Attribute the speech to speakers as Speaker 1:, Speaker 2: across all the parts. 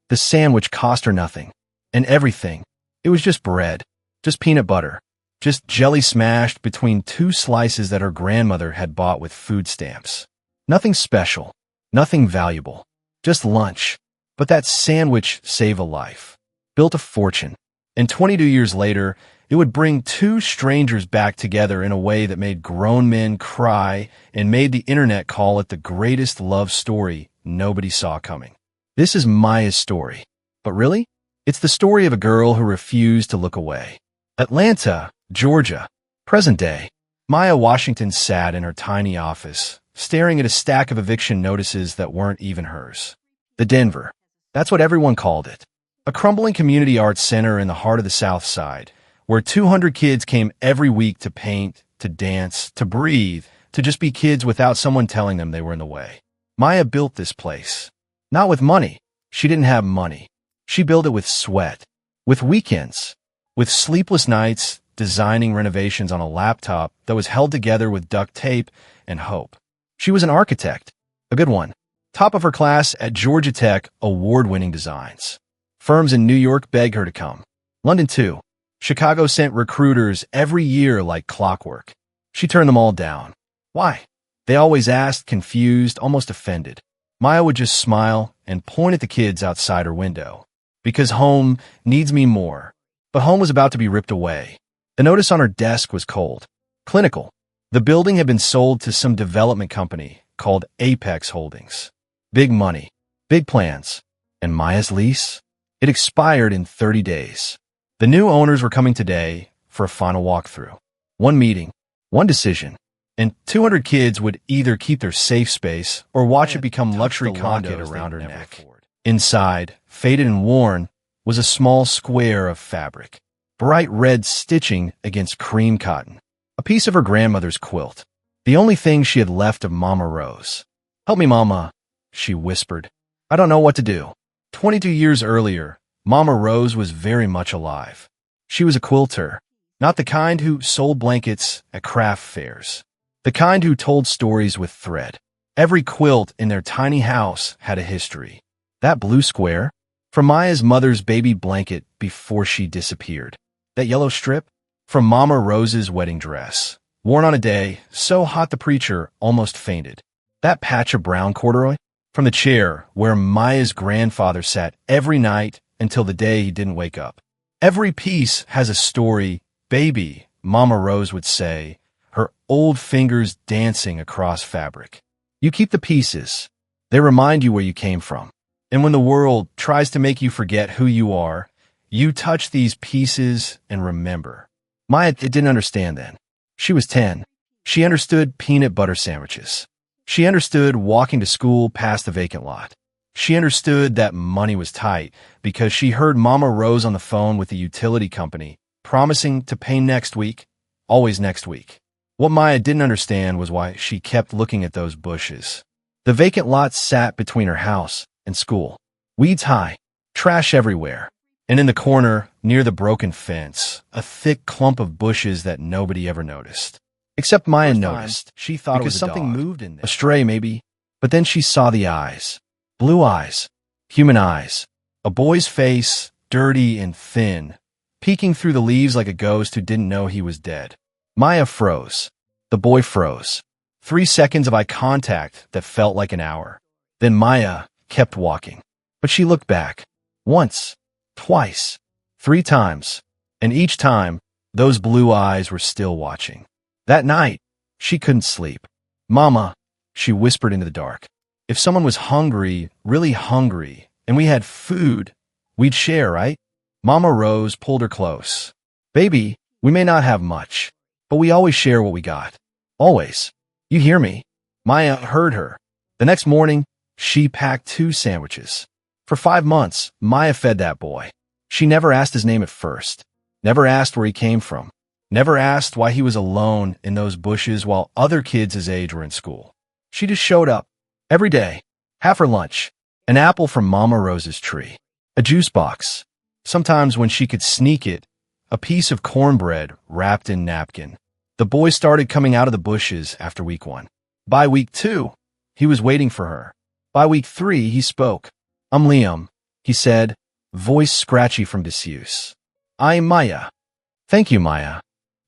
Speaker 1: The sandwich cost her nothing. And everything. It was just bread. Just peanut butter. Just jelly smashed between two slices that her grandmother had bought with food stamps. Nothing special. Nothing valuable. Just lunch. But that sandwich saved a life. Built a fortune. And 22 years later, it would bring two strangers back together in a way that made grown men cry and made the internet call it the greatest love story nobody saw coming. This is Maya's story. But really? It's the story of a girl who refused to look away. Atlanta, Georgia. Present day. Maya Washington sat in her tiny office, staring at a stack of eviction notices that weren't even hers. The Denver. That's what everyone called it. A crumbling community arts center in the heart of the South Side, where 200 kids came every week to paint, to dance, to breathe, to just be kids without someone telling them they were in the way. Maya built this place. Not with money. She didn't have money. She built it with sweat, with weekends, with sleepless nights, designing renovations on a laptop that was held together with duct tape and hope. She was an architect, a good one. Top of her class at Georgia Tech, award-winning designs. Firms in New York begged her to come. London too. Chicago sent recruiters every year like clockwork. She turned them all down. Why? They always asked, confused, almost offended. Maya would just smile and point at the kids outside her window. Because home needs me more. But home was about to be ripped away. The notice on her desk was cold. Clinical. The building had been sold to some development company called Apex Holdings. Big money. Big plans. And Maya's lease? It expired in 30 days. The new owners were coming today for a final walkthrough. One meeting. One decision. And 200 kids would either keep their safe space or watch it become luxury condos around her neck. Inside, faded and worn, was a small square of fabric. Bright red stitching against cream cotton. A piece of her grandmother's quilt. The only thing she had left of Mama Rose. "Help me, Mama," she whispered. "I don't know what to do." 22 years earlier, Mama Rose was very much alive. She was a quilter. Not the kind who sold blankets at craft fairs. The kind who told stories with thread. Every quilt in their tiny house had a history. That blue square? From Maya's mother's baby blanket before she disappeared. That yellow strip? From Mama Rose's wedding dress. Worn on a day so hot the preacher almost fainted. That patch of brown corduroy? From the chair where Maya's grandfather sat every night until the day he didn't wake up. Every piece has a story, baby, Mama Rose would say, her old fingers dancing across fabric. You keep the pieces. They remind you where you came from. And when the world tries to make you forget who you are, you touch these pieces and remember. Maya didn't understand then. She was 10. She understood peanut butter sandwiches. She understood walking to school past the vacant lot. She understood that money was tight because she heard Mama Rose on the phone with the utility company, promising to pay next week, always next week. What Maya didn't understand was why she kept looking at those bushes. The vacant lot sat between her house and school. Weeds high, trash everywhere. And in the corner, near the broken fence, a thick clump of bushes that nobody ever noticed. Except Maya noticed. She thought it was something moved in there. A stray, maybe. But then she saw the eyes. Blue eyes. Human eyes. A boy's face, dirty and thin, peeking through the leaves like a ghost who didn't know he was dead. Maya froze. The boy froze. 3 seconds of eye contact that felt like an hour. Then Maya kept walking. But she looked back. Once. Twice. 3 times. And each time, those blue eyes were still watching. That night, she couldn't sleep. "Mama," she whispered into the dark. "If someone was hungry, really hungry, and we had food, we'd share, right?" Mama Rose pulled her close. "Baby, we may not have much, but we always share what we got. Always. You hear me?" Maya heard her. The next morning, she packed 2 sandwiches. For 5 months, Maya fed that boy. She never asked his name at first. Never asked where he came from. Never asked why he was alone in those bushes while other kids his age were in school. She just showed up. Every day. Half her lunch. An apple from Mama Rose's tree. A juice box. Sometimes when she could sneak it, a piece of cornbread wrapped in napkin. The boy started coming out of the bushes after week 1. By week 2, he was waiting for her. By week 3, he spoke. "I'm Liam," he said, voice scratchy from disuse. I'm Maya. Thank you, Maya.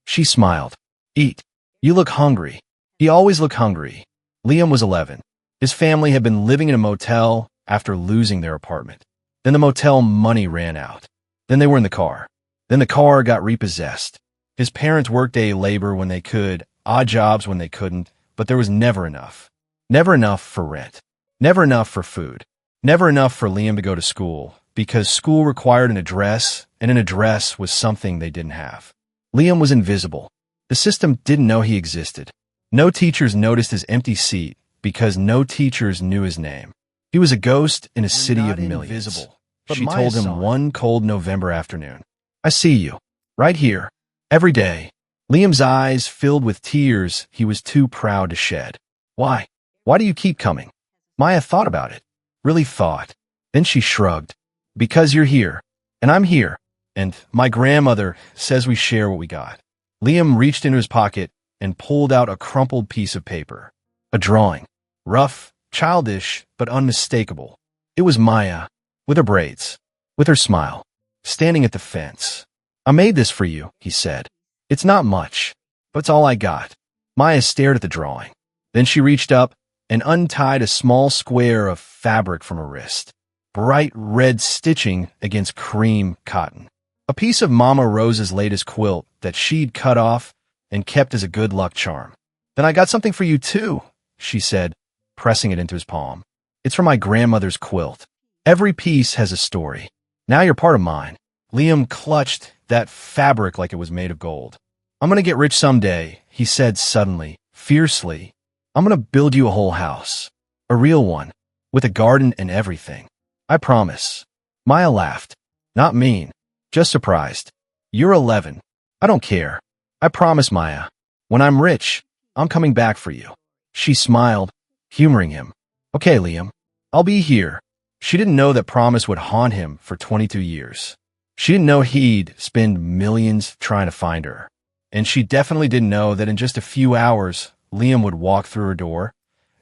Speaker 1: She smiled. Eat. You look hungry. He always looked hungry. Liam was 11. His family had been living in a motel after losing their apartment. Then the motel money ran out. Then they were in the car. Then the car got repossessed. His parents worked day labor when they could, odd jobs when they couldn't, but there was never enough. Never enough for rent. Never enough for food. Never enough for Liam to go to school, because school required an address, and an address was something they didn't have. Liam was invisible. The system didn't know he existed. No teachers noticed his empty seat because no teachers knew his name. He was a ghost in a city of millions. Invisible, she told him one cold November afternoon. I see you. Right here. Every day. Liam's eyes filled with tears he was too proud to shed. Why? Why do you keep coming? Maya thought about it. Really thought. Then she shrugged. Because you're here. And I'm here. And my grandmother says we share what we got. Liam reached into his pocket and pulled out a crumpled piece of paper. A drawing. Rough, childish, but unmistakable. It was Maya, with her braids, with her smile, standing at the fence. I made this for you, he said. It's not much, but it's all I got. Maya stared at the drawing. Then she reached up and untied a small square of fabric from her wrist. Bright red stitching against cream cotton. A piece of Mama Rose's latest quilt that she'd cut off and kept as a good luck charm. Then I got something for you too, she said, pressing it into his palm. It's from my grandmother's quilt. Every piece has a story. Now you're part of mine. Liam clutched that fabric like it was made of gold. I'm gonna get rich someday, he said suddenly, fiercely. I'm gonna build you a whole house. A real one. With a garden and everything. I promise. Maya laughed. Not mean. Just surprised. You're 11. I don't care. I promise, Maya. When I'm rich, I'm coming back for you. She smiled, humoring him. Okay, Liam. I'll be here. She didn't know that promise would haunt him for 22 years. She didn't know he'd spend millions trying to find her. And she definitely didn't know that in just a few hours, Liam would walk through her door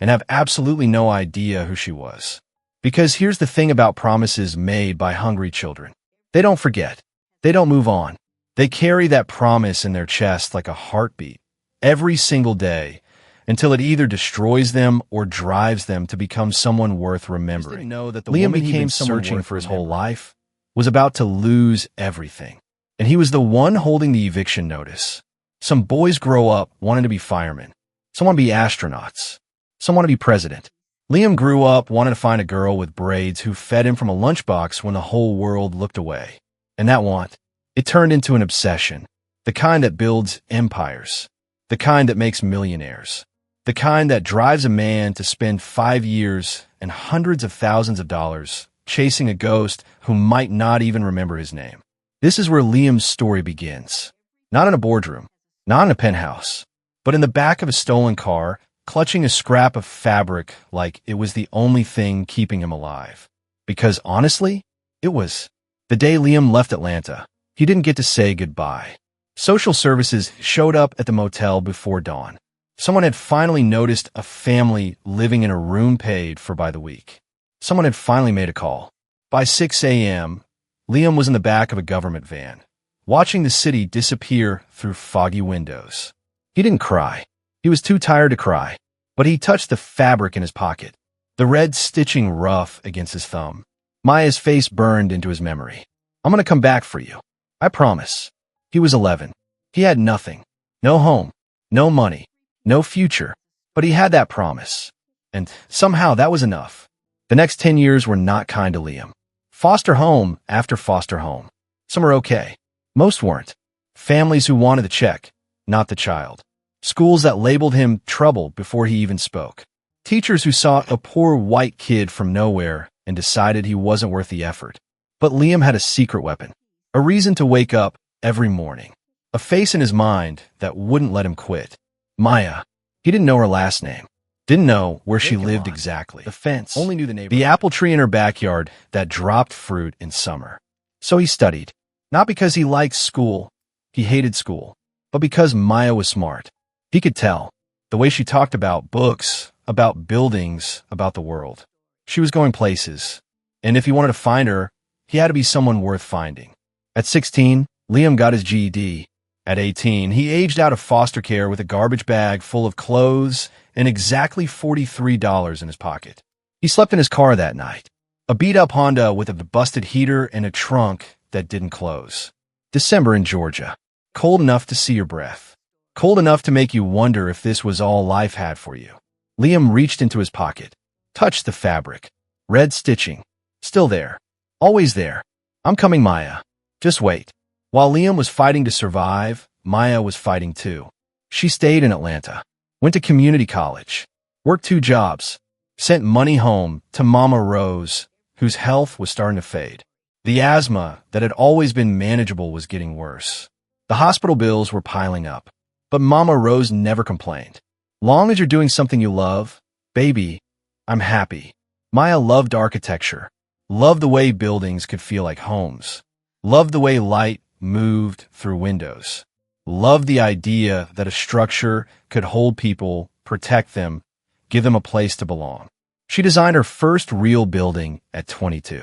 Speaker 1: and have absolutely no idea who she was. Because here's the thing about promises made by hungry children. They don't forget. They don't move on. They carry that promise in their chest like a heartbeat every single day until it either destroys them or drives them to become someone worth remembering. Liam became searching for his whole life, was about to lose everything. And he was the one holding the eviction notice. Some boys grow up wanting to be firemen. Some want to be astronauts. Some want to be president. Liam grew up wanting to find a girl with braids who fed him from a lunchbox when the whole world looked away. And that want, it turned into an obsession. The kind that builds empires. The kind that makes millionaires. The kind that drives a man to spend 5 years and hundreds of thousands of dollars chasing a ghost who might not even remember his name. This is where Liam's story begins. Not in a boardroom, not in a penthouse, but in the back of a stolen car, clutching a scrap of fabric like it was the only thing keeping him alive. Because honestly, it was. The day Liam left Atlanta, he didn't get to say goodbye. Social services showed up at the motel before dawn. Someone had finally noticed a family living in a room paid for by the week. Someone had finally made a call. By 6 a.m., Liam was in the back of a government van, watching the city disappear through foggy windows. He didn't cry. He was too tired to cry, but he touched the fabric in his pocket, the red stitching rough against his thumb. Maya's face burned into his memory. I'm going to come back for you. I promise. He was 11. He had nothing. No home. No money. No future. But he had that promise. And somehow that was enough. The next 10 years were not kind to Liam. Foster home after foster home. Some were okay. Most weren't. Families who wanted the check, not the child. Schools that labeled him trouble before he even spoke. Teachers who saw a poor white kid from nowhere and decided he wasn't worth the effort. But Liam had a secret weapon. A reason to wake up every morning. A face in his mind that wouldn't let him quit. Maya. He didn't know her last name. Didn't know where she lived exactly. The fence. Only knew the neighborhood. The apple tree in her backyard that dropped fruit in summer. So he studied. Not because he liked school. He hated school. But because Maya was smart. He could tell. The way she talked about books, about buildings, about the world. She was going places. And if he wanted to find her, he had to be someone worth finding. At 16, Liam got his GED. At 18, he aged out of foster care with a garbage bag full of clothes and exactly $43 in his pocket. He slept in his car that night, a beat-up Honda with a busted heater and a trunk that didn't close. December in Georgia. Cold enough to see your breath. Cold enough to make you wonder if this was all life had for you. Liam reached into his pocket, touched the fabric. Red stitching. Still there. Always there. I'm coming, Maya. Just wait. While Liam was fighting to survive, Maya was fighting too. She stayed in Atlanta, went to community college, worked 2 jobs, sent money home to Mama Rose, whose health was starting to fade. The asthma that had always been manageable was getting worse. The hospital bills were piling up, but Mama Rose never complained. Long as you're doing something you love, baby, I'm happy. Maya loved architecture, loved the way buildings could feel like homes, loved the way light moved through windows, loved the idea that a structure could hold people, protect them, give them a place to belong. She designed her first real building at 22,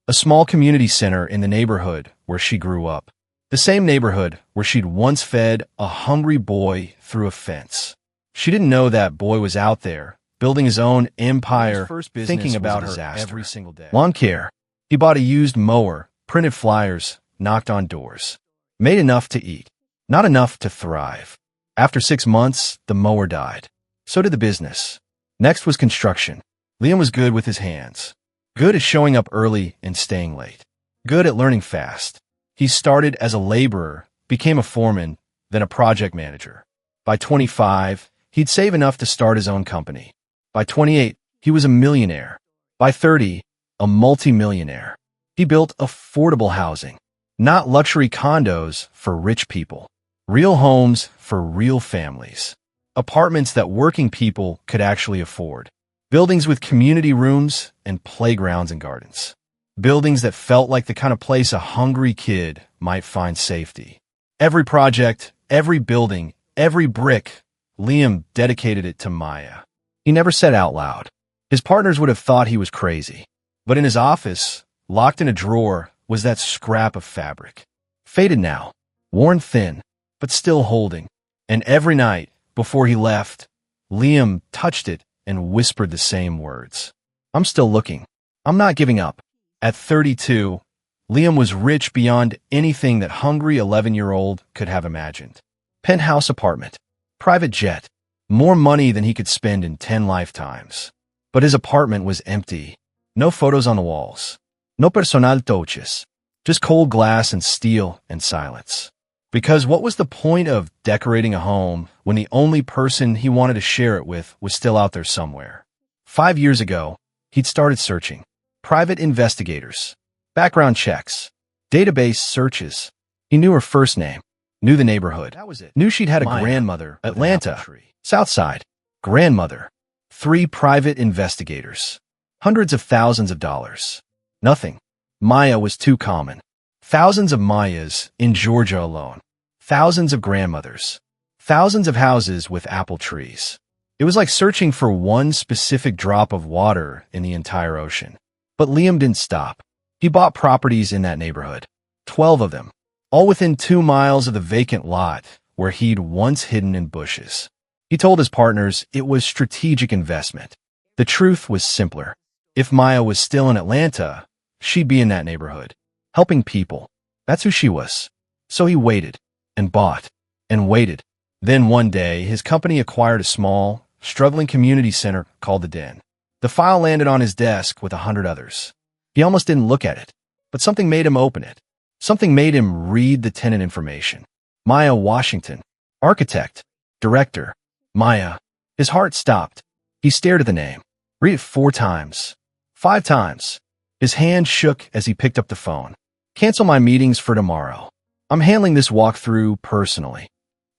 Speaker 1: a small community center in the neighborhood where she grew up, the same neighborhood where she'd once fed a hungry boy through a fence. She didn't know that boy was out there, building his own empire, thinking about her every single day. Lawn care. He bought a used mower, printed flyers, knocked on doors. Made enough to eat, not enough to thrive. After 6 months, the mower died. So did the business. Next was construction. Liam was good with his hands. Good at showing up early and staying late. Good at learning fast. He started as a laborer, became a foreman, then a project manager. By 25, he'd save enough to start his own company. By 28, he was a millionaire. By 30, a multimillionaire. He built affordable housing. Not luxury condos for rich people. Real homes for real families. Apartments that working people could actually afford. Buildings with community rooms and playgrounds and gardens. Buildings that felt like the kind of place a hungry kid might find safety. Every project, every building, every brick, Liam dedicated it to Maya. He never said out loud. His partners would have thought he was crazy. But in his office, locked in a drawer, was that scrap of fabric. Faded now, worn thin, but still holding. And every night, before he left, Liam touched it and whispered the same words. I'm still looking. I'm not giving up. At 32, Liam was rich beyond anything that hungry 11-year-old could have imagined. Penthouse apartment, private jet, more money than he could spend in 10 lifetimes. But his apartment was empty. No photos on the walls. No personal touches. Just cold glass and steel and silence. Because what was the point of decorating a home when the only person he wanted to share it with was still out there somewhere? 5 years ago, he'd started searching. Private investigators. Background checks. Database searches. He knew her first name. Knew the neighborhood. That was it. Knew she'd had a grandmother. Atlanta. Southside. Grandmother. 3 private investigators. Hundreds of thousands of dollars. Nothing. Maya was too common. Thousands of Mayas in Georgia alone. Thousands of grandmothers. Thousands of houses with apple trees. It was like searching for one specific drop of water in the entire ocean. But Liam didn't stop. He bought properties in that neighborhood. 12 of them. All within 2 miles of the vacant lot where he'd once hidden in bushes. He told his partners it was strategic investment. The truth was simpler. If Maya was still in Atlanta, she'd be in that neighborhood, helping people. That's who she was. So he waited, and bought, and waited. Then one day, his company acquired a small, struggling community center called The Den. The file landed on his desk with 100 others. He almost didn't look at it, but something made him open it. Something made him read the tenant information. Maya Washington, architect, director. Maya. His heart stopped. He stared at the name. Read it 4 times. 5 times. His hand shook as he picked up the phone. Cancel my meetings for tomorrow. I'm handling this walkthrough personally.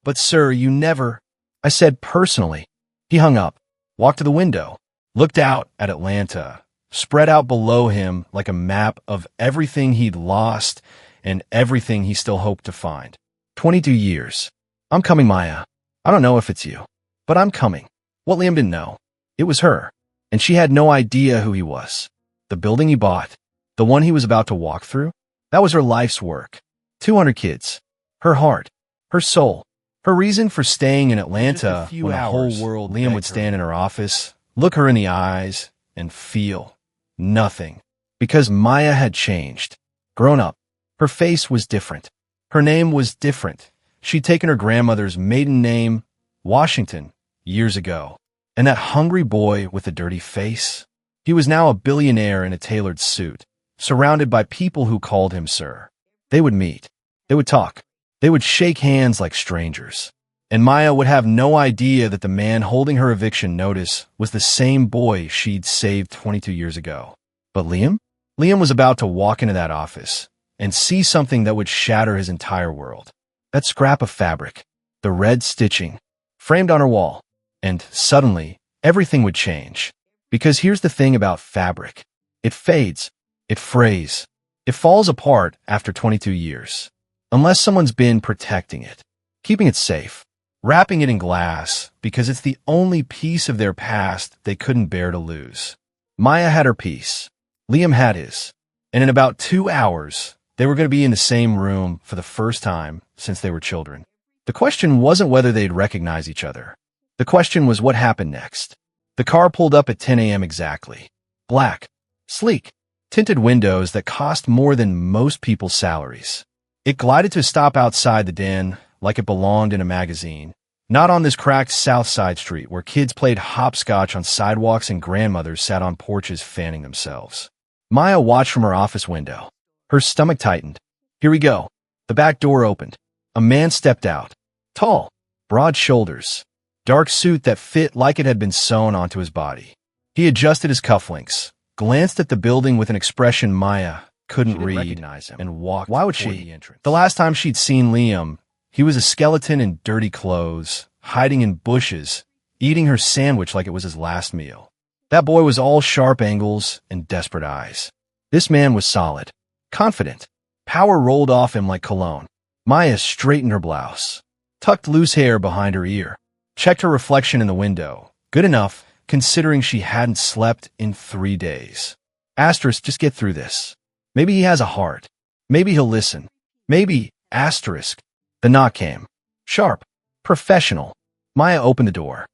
Speaker 1: But sir, you never... I said personally. He hung up, walked to the window, looked out at Atlanta, spread out below him like a map of everything he'd lost and everything he still hoped to find. 22 years. I'm coming, Maya. I don't know if it's you, but I'm coming. What Liam didn't know, it was her, and she had no idea who he was. The building he bought, the one he was about to walk through. That was her life's work. 200 kids. Her heart. Her soul. Her reason for staying in Atlanta when the whole world. Liam would stand in her office, look her in the eyes, and feel nothing. Because Maya had changed. Grown up. Her face was different. Her name was different. She'd taken her grandmother's maiden name, Washington, years ago. And that hungry boy with the dirty face? He was now a billionaire in a tailored suit, surrounded by people who called him sir. They would meet. They would talk. They would shake hands like strangers. And Maya would have no idea that the man holding her eviction notice was the same boy she'd saved 22 years ago. But Liam? Liam was about to walk into that office and see something that would shatter his entire world. That scrap of fabric, the red stitching, framed on her wall. And suddenly, everything would change. Because here's the thing about fabric. It fades. It frays. It falls apart after 22 years. Unless someone's been protecting it, keeping it safe, wrapping it in glass, because it's the only piece of their past they couldn't bear to lose. Maya had her piece. Liam had his. And in about 2 hours, they were going to be in the same room for the first time since they were children. The question wasn't whether they'd recognize each other. The question was what happened next. The car pulled up at 10 a.m. exactly. Black, sleek, tinted windows that cost more than most people's salaries. It glided to a stop outside the den like it belonged in a magazine, not on this cracked South Side street where kids played hopscotch on sidewalks and grandmothers sat on porches fanning themselves. Maya watched from her office window. Her stomach tightened. Here we go. The back door opened. A man stepped out. Tall, broad shoulders, dark suit that fit like it had been sewn onto his body. He adjusted his cufflinks, glanced at the building with an expression Maya couldn't read, and walked. Why would she? The last time she'd seen Liam, he was a skeleton in dirty clothes, hiding in bushes, eating her sandwich like it was his last meal. That boy was all sharp angles and desperate eyes. This man was solid, confident. Power rolled off him like cologne. Maya straightened her blouse, tucked loose hair behind her ear, checked her reflection in the window. Good enough, considering she hadn't slept in 3 days. Asterisk, just get through this. Maybe he has a heart. Maybe he'll listen. Maybe, asterisk. The knock came. Sharp. Professional. Maya opened the door.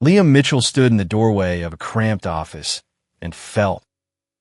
Speaker 1: Liam Mitchell stood in the doorway of a cramped office and felt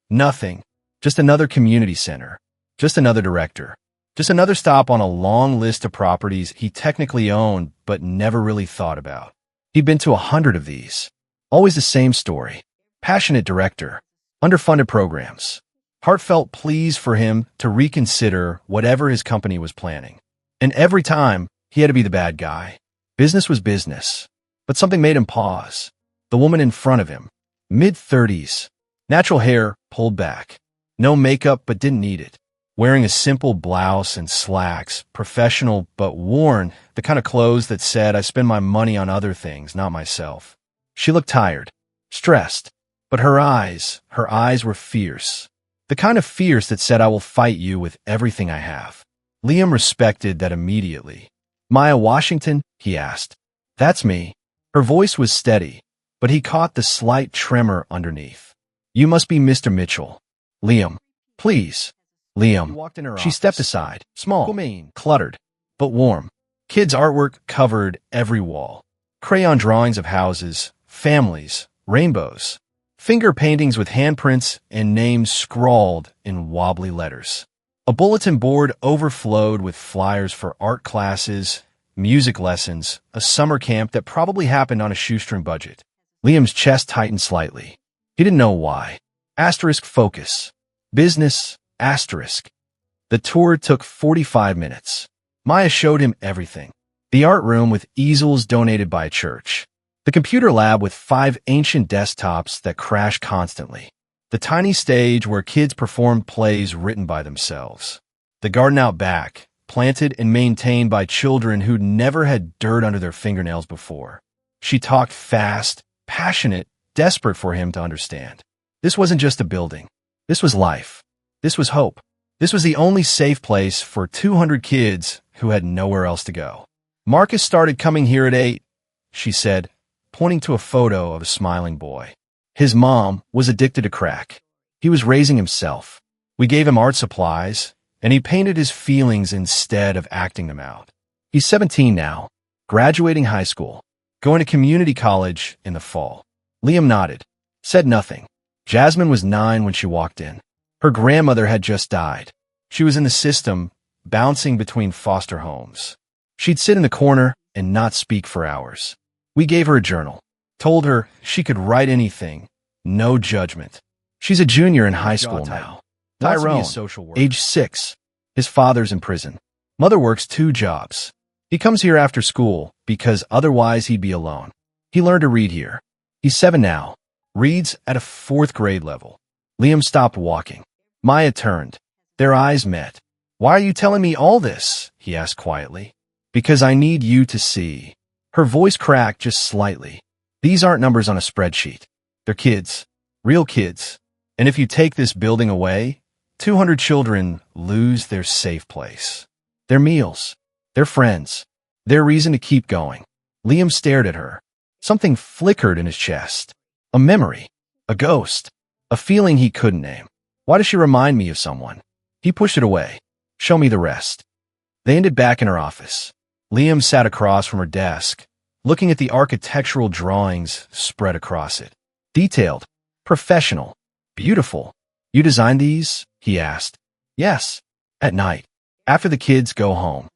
Speaker 1: nothing. Just another community center. Just another director. Just another stop on a long list of properties he technically owned but never really thought about. He'd been to 100 of these. Always the same story. Passionate director. Underfunded programs. Heartfelt pleas for him to reconsider whatever his company was planning. And every time, he had to be the bad guy. Business was business. But something made him pause. The woman in front of him. Mid-30s. Natural hair pulled back. No makeup but didn't need it. Wearing a simple blouse and slacks. Professional but worn. The kind of clothes that said, I spend my money on other things, not myself. She looked tired. Stressed. But her eyes were fierce. The kind of fierce that said, I will fight you with everything I have. Liam respected that immediately. Maya Washington? He asked. That's me. Her voice was steady, but he caught the slight tremor underneath. You must be Mr. Mitchell. Liam. Please. Liam. She stepped aside. Small, cluttered, but warm. Kids' artwork covered every wall. Crayon drawings of houses, families, rainbows. Finger paintings with handprints and names scrawled in wobbly letters. A bulletin board overflowed with flyers for art classes, music lessons, a summer camp that probably happened on a shoestring budget. Liam's chest tightened slightly. He didn't know why. Asterisk focus. Business, asterisk. The tour took 45 minutes. Maya showed him everything. The art room with easels donated by a church. The computer lab with 5 ancient desktops that crash constantly. The tiny stage where kids performed plays written by themselves. The garden out back, planted and maintained by children who'd never had dirt under their fingernails before. She talked fast, passionate, desperate for him to understand. This wasn't just a building. This was life. This was hope. This was the only safe place for 200 kids who had nowhere else to go. Marcus started coming here at 8, she said, pointing to a photo of a smiling boy. His mom was addicted to crack. He was raising himself. We gave him art supplies, and he painted his feelings instead of acting them out. He's 17 now, graduating high school, going to community college in the fall. Liam nodded, said nothing. Jasmine was 9 when she walked in. Her grandmother had just died. She was in the system, bouncing between foster homes. She'd sit in the corner and not speak for hours. We gave her a journal, told her she could write anything, no judgment. She's a junior in high school now. Tyrone, age 6. His father's in prison. Mother works 2 jobs. He comes here after school because otherwise he'd be alone. He learned to read here. He's 7 now. Reads at a 4th grade level. Liam stopped walking. Maya turned. Their eyes met. "Why are you telling me all this?" he asked quietly. "Because I need you to see." Her voice cracked just slightly. "These aren't numbers on a spreadsheet. They're kids. Real kids. And if you take this building away, 200 children lose their safe place. Their meals. Their friends. Their reason to keep going." Liam stared at her. Something flickered in his chest. A memory. A ghost. A feeling he couldn't name. "Why does she remind me of someone?" He pushed it away. "Show me the rest." They ended back in her office. Liam sat across from her desk, looking at the architectural drawings spread across it. Detailed. Professional. Beautiful. "You designed these?" he asked. "Yes. At night. After the kids go home."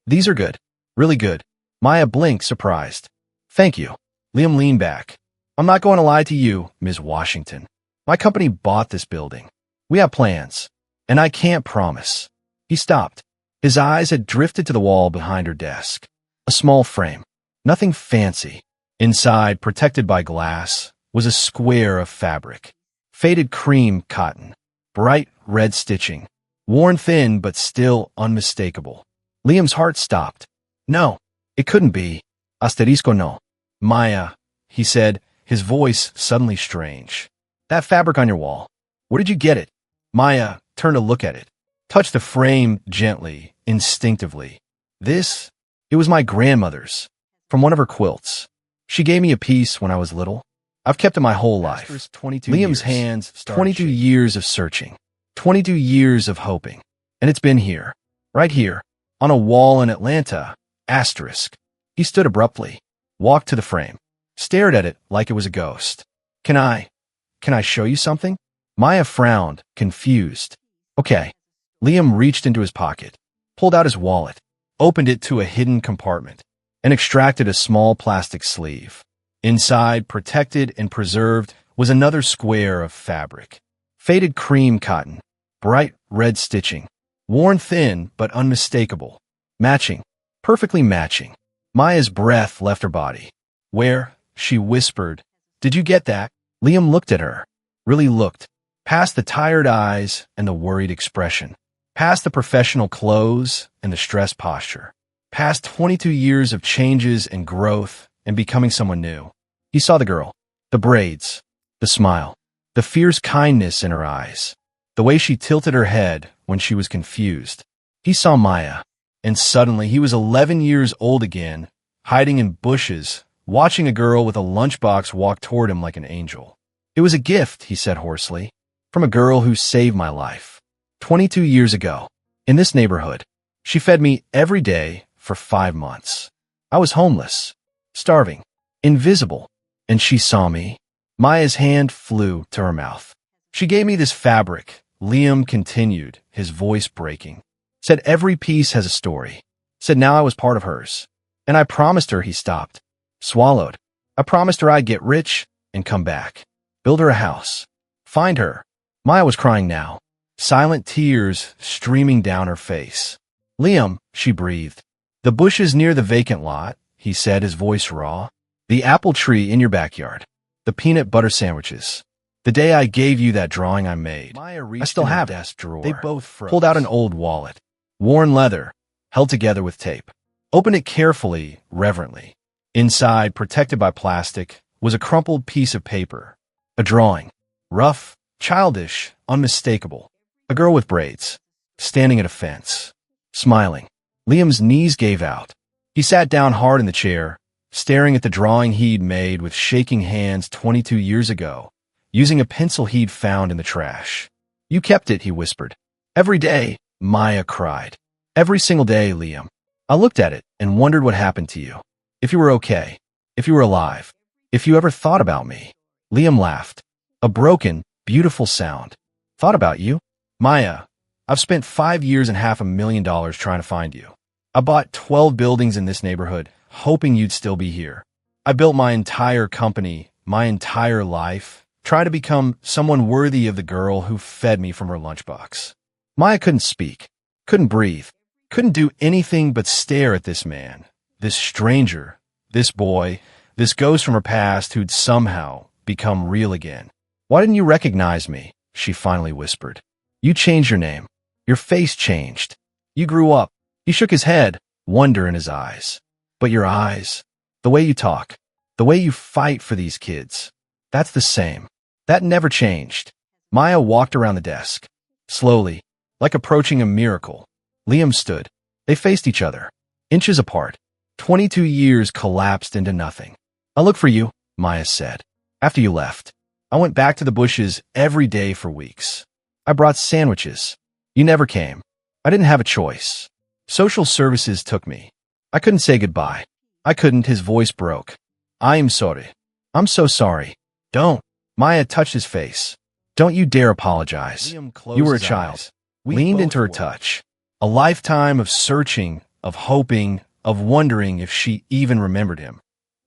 Speaker 1: "These are good. Really good." Maya blinked, surprised. "Thank you." Liam leaned back. "I'm not going to lie to you, Ms. Washington. My company bought this building. We have plans, and I can't promise." He stopped. His eyes had drifted to the wall behind her desk. A small frame. Nothing fancy. Inside, protected by glass, was a square of fabric. Faded cream cotton. Bright red stitching. Worn thin but still unmistakable. Liam's heart stopped. "No, it couldn't be. Asterisco no. Maya," he said, his voice suddenly strange. "That fabric on your wall. Where did you get it?" Maya turned to look at it. Touched the frame gently, instinctively. It was my grandmother's, from one of her quilts. She gave me a piece when I was little. I've kept it my whole life." Liam's hands, 22 years of searching, 22 years of hoping. And it's been here, right here, on a wall in Atlanta, asterisk. He stood abruptly, walked to the frame, stared at it like it was a ghost. Can I show you something?" Maya frowned, confused. "Okay." Liam reached into his pocket, pulled out his wallet, opened it to a hidden compartment, and extracted a small plastic sleeve. Inside, protected and preserved, was another square of fabric. Faded cream cotton, bright red stitching, worn thin but unmistakable. Matching, perfectly matching. Maya's breath left her body. "Where?" she whispered. "Did you get that?" Liam looked at her, really looked, past the tired eyes and the worried expression, past the professional clothes and the stressed posture, past 22 years of changes and growth and becoming someone new. He saw the girl, the braids, the smile, the fierce kindness in her eyes, the way she tilted her head when she was confused. He saw Maya, and suddenly he was 11 years old again, hiding in bushes, watching a girl with a lunchbox walk toward him like an angel. "It was a gift," he said hoarsely, "from a girl who saved my life. 22 years ago, in this neighborhood. She fed me every day for 5 months. I was homeless, starving, invisible, and she saw me." Maya's hand flew to her mouth. "She gave me this fabric," Liam continued, his voice breaking. "Said every piece has a story. Said now I was part of hers. And I promised her," he stopped, swallowed. "I promised her I'd get rich and come back. Build her a house. Find her." Maya was crying now, silent tears streaming down her face. "Liam," she breathed. "The bushes near the vacant lot," he said, his voice raw. "The apple tree in your backyard. The peanut butter sandwiches. The day I gave you that drawing I made. I still have it." Desk drawer. They both froze. Pulled out an old wallet. Worn leather, held together with tape. Opened it carefully, reverently. Inside, protected by plastic, was a crumpled piece of paper. A drawing. Rough, childish, unmistakable. A girl with braids, standing at a fence, smiling. Liam's knees gave out. He sat down hard in the chair, staring at the drawing he'd made with shaking hands 22 years ago, using a pencil he'd found in the trash. You kept it, he whispered. Every day, Maya cried. Every single day, Liam. I looked at it and wondered what happened to you. If you were okay. If you were alive. If you ever thought about me. Liam laughed. A broken, beautiful sound. Thought about you? Maya, I've spent 5 years and $500,000 trying to find you. I bought 12 buildings in this neighborhood, hoping you'd still be here. I built my entire company, my entire life, trying to become someone worthy of the girl who fed me from her lunchbox. Maya couldn't speak, couldn't breathe, couldn't do anything but stare at this man, this stranger, this boy, this ghost from her past who'd somehow become real again. Why didn't you recognize me? She finally whispered. You changed your name. Your face changed. You grew up. He shook his head, wonder in his eyes. But your eyes, the way you talk, the way you fight for these kids, that's the same. That never changed. Maya walked around the desk. Slowly, like approaching a miracle. Liam stood. They faced each other, inches apart. 22 years collapsed into nothing. I'll look for you, Maya said. After you left, I went back to the bushes every day for weeks. I brought sandwiches. You never came. I didn't have a choice. Social services took me. I couldn't say goodbye. I couldn't. His voice broke. I'm sorry. I'm so sorry. Don't. Maya touched his face. Don't you dare apologize. You were a child. Leaned into her touch. A lifetime of searching, of hoping, of wondering if she even remembered him.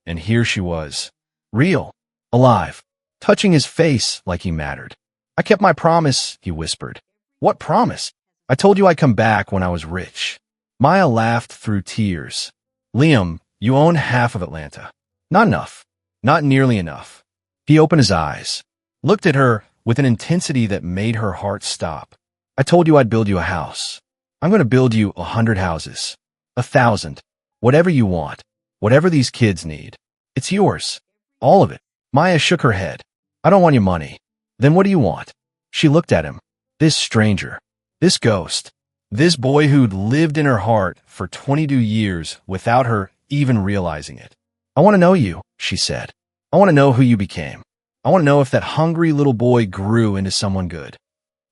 Speaker 1: And here she was. Real. Alive. Touching his face like he mattered. I kept my promise, he whispered. What promise? I told you I'd come back when I was rich. Maya laughed through tears. Liam, you own half of Atlanta. Not enough. Not nearly enough. He opened his eyes, looked at her with an intensity that made her heart stop. I told you I'd build you a house. I'm going to build you 100 houses. 1,000. Whatever you want. Whatever these kids need. It's yours. All of it. Maya shook her head. I don't want your money. Then what do you want? She looked at him. This stranger. This ghost. This boy who'd lived in her heart for 22 years without her even realizing it. I want to know you, she said. I want to know who you became. I want to know if that hungry little boy grew into someone good.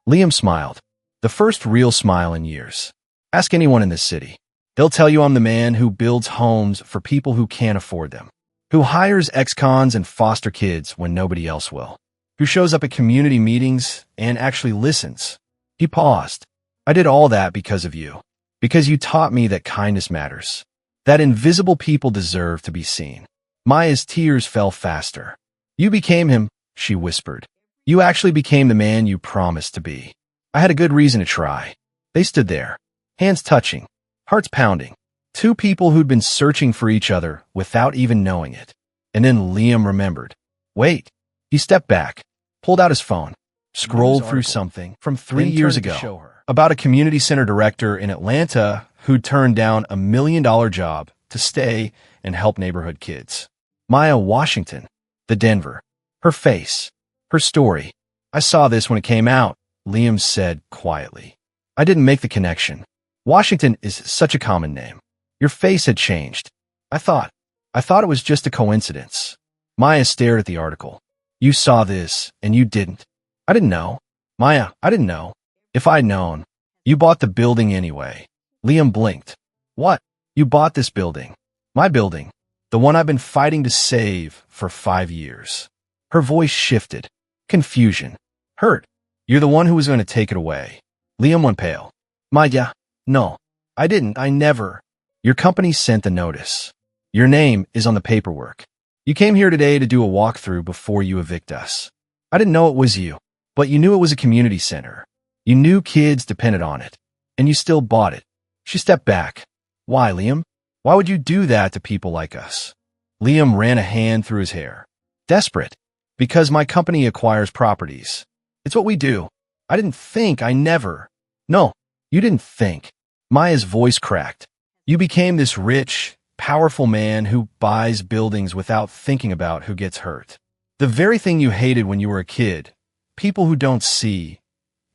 Speaker 1: Liam smiled. The first real smile in years. Ask anyone in this city. They'll tell you I'm the man who builds homes for people who can't afford them. Who hires ex-cons and foster kids when nobody else will. Who shows up at community meetings and actually listens. He paused. I did all that because of you. Because you taught me that kindness matters. That invisible people deserve to be seen. Maya's tears fell faster. You became him, she whispered. You actually became the man you promised to be. I had a good reason to try. They stood there, hands touching, hearts pounding. Two people who'd been searching for each other without even knowing it. And then Liam remembered. Wait. He stepped back, pulled out his phone, scrolled through something from 3 years ago about a community center director in Atlanta who'd turned down $1 million job to stay and help neighborhood kids. Maya Washington, the Denver. Her face, her story. I saw this when it came out, Liam said quietly. I didn't make the connection. Washington is such a common name. Your face had changed. I thought it was just a coincidence. Maya stared at the article. You saw this, and you didn't. I didn't know. Maya, I didn't know. If I'd known. You bought the building anyway. Liam blinked. What? You bought this building. My building. The one I've been fighting to save for 5 years. Her voice shifted. Confusion. Hurt. You're the one who was going to take it away. Liam went pale. Maya, no. I didn't. I never. Your company sent the notice. Your name is on the paperwork. You came here today to do a walkthrough before you evict us. I didn't know it was you, but you knew it was a community center. You knew kids depended on it, and you still bought it. She stepped back. Why, Liam? Why would you do that to people like us? Liam ran a hand through his hair. Desperate. Because my company acquires properties. It's what we do. I didn't think. I never. No, you didn't think. Maya's voice cracked. You became this rich, powerful man who buys buildings without thinking about who gets hurt. The very thing you hated when you were a kid. People who don't see.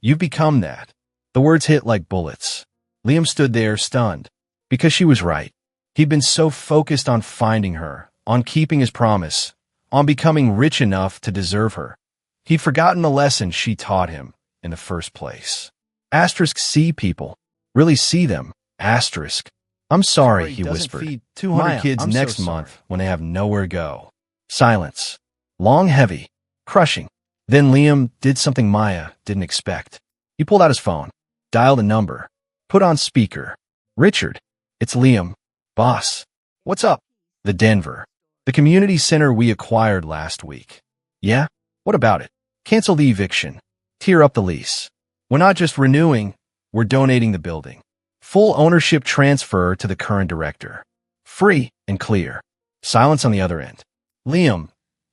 Speaker 1: You've become that. The words hit like bullets. Liam stood there stunned. Because she was right. He'd been so focused on finding her, on keeping his promise, on becoming rich enough to deserve her. He'd forgotten the lesson she taught him, in the first place. Asterisk see people. Really see them. Asterisk. I'm sorry, he whispered. Feed 200
Speaker 2: Maya,
Speaker 1: kids
Speaker 2: I'm
Speaker 1: next
Speaker 2: so
Speaker 1: month
Speaker 2: sorry.
Speaker 1: when they have nowhere to go. Silence. Long, heavy, crushing. Then Liam did something Maya didn't expect. He pulled out his phone, dialed a number, put on speaker. Richard, it's Liam. Boss. What's up? The Denver. The community center we acquired last week. Yeah? What about it? Cancel the eviction. Tear up the lease. We're not just renewing, we're donating the building. Full ownership transfer to the current director. Free and clear. Silence on the other end. Liam,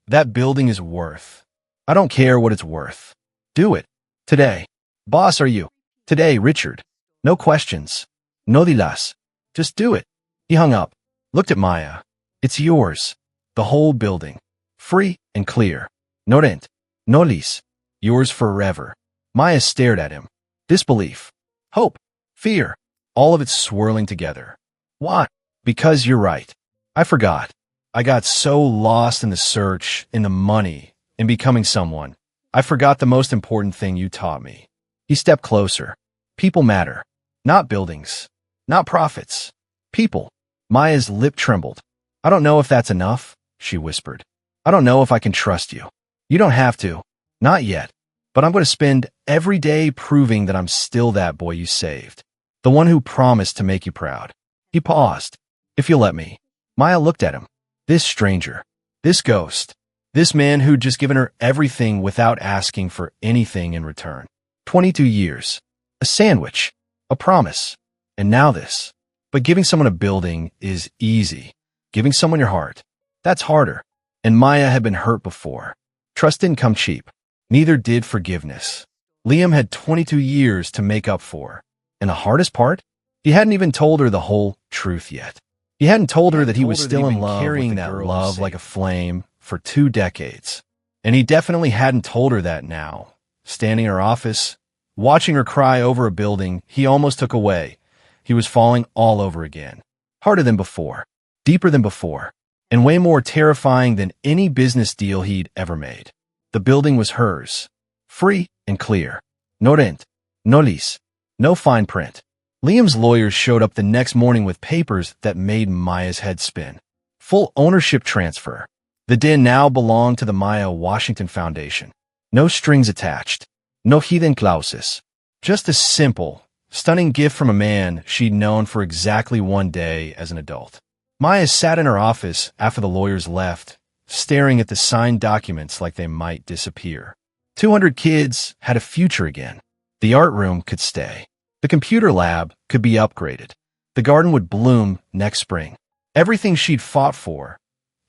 Speaker 1: that building is worth. I don't care what it's worth. Do it. Today. Boss, are you? Today, Richard. No questions. No dilas. Just do it. He hung up. Looked at Maya. It's yours. The whole building. Free and clear. No rent. No lease. Yours forever. Maya stared at him. Disbelief. Hope. Fear. All of it swirling together. Why? Because you're right. I forgot. I got so lost in the search, in the money, in becoming someone. I forgot the most important thing you taught me. He stepped closer. People matter. Not buildings. Not profits. People. Maya's lip trembled. I don't know if that's enough, she whispered. I don't know if I can trust you. You don't have to. Not yet. But I'm going to spend every day proving that I'm still that boy you saved. The one who promised to make you proud. He paused. If you'll let me. Maya looked at him. This stranger. This ghost. This man who'd just given her everything without asking for anything in return. 22 years. A sandwich. A promise. And now this. But giving someone a building is easy. Giving someone your heart. That's harder. And Maya had been hurt before. Trust didn't come cheap. Neither did forgiveness. Liam had 22 years to make up for. And the hardest part? He hadn't even told her the whole truth yet. He hadn't told her that he was still in love, carrying that love like a flame for 2 decades. And he definitely hadn't told her that now. Standing in her office, watching her cry over a building he almost took away, he was falling all over again. Harder than before, deeper than before, and way more terrifying than any business deal he'd ever made. The building was hers. Free and clear. No rent. No lease. No fine print. Liam's lawyers showed up the next morning with papers that made Maya's head spin. Full ownership transfer. The den now belonged to the Maya Washington Foundation. No strings attached. No hidden clauses. Just a simple, stunning gift from a man she'd known for exactly 1 day as an adult. Maya sat in her office after the lawyers left, staring at the signed documents like they might disappear. 200 kids had a future again. The art room could stay. The computer lab could be upgraded. The garden would bloom next spring. Everything she'd fought for,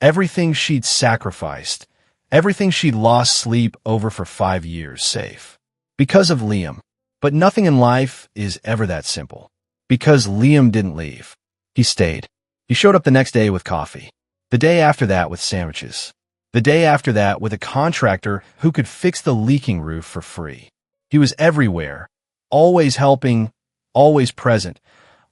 Speaker 1: everything she'd sacrificed, everything she'd lost sleep over for 5 years safe. Because of Liam. But nothing in life is ever that simple. Because Liam didn't leave. He stayed. He showed up the next day with coffee. The day after that with sandwiches. The day after that with a contractor who could fix the leaking roof for free. He was everywhere. Always helping, always present,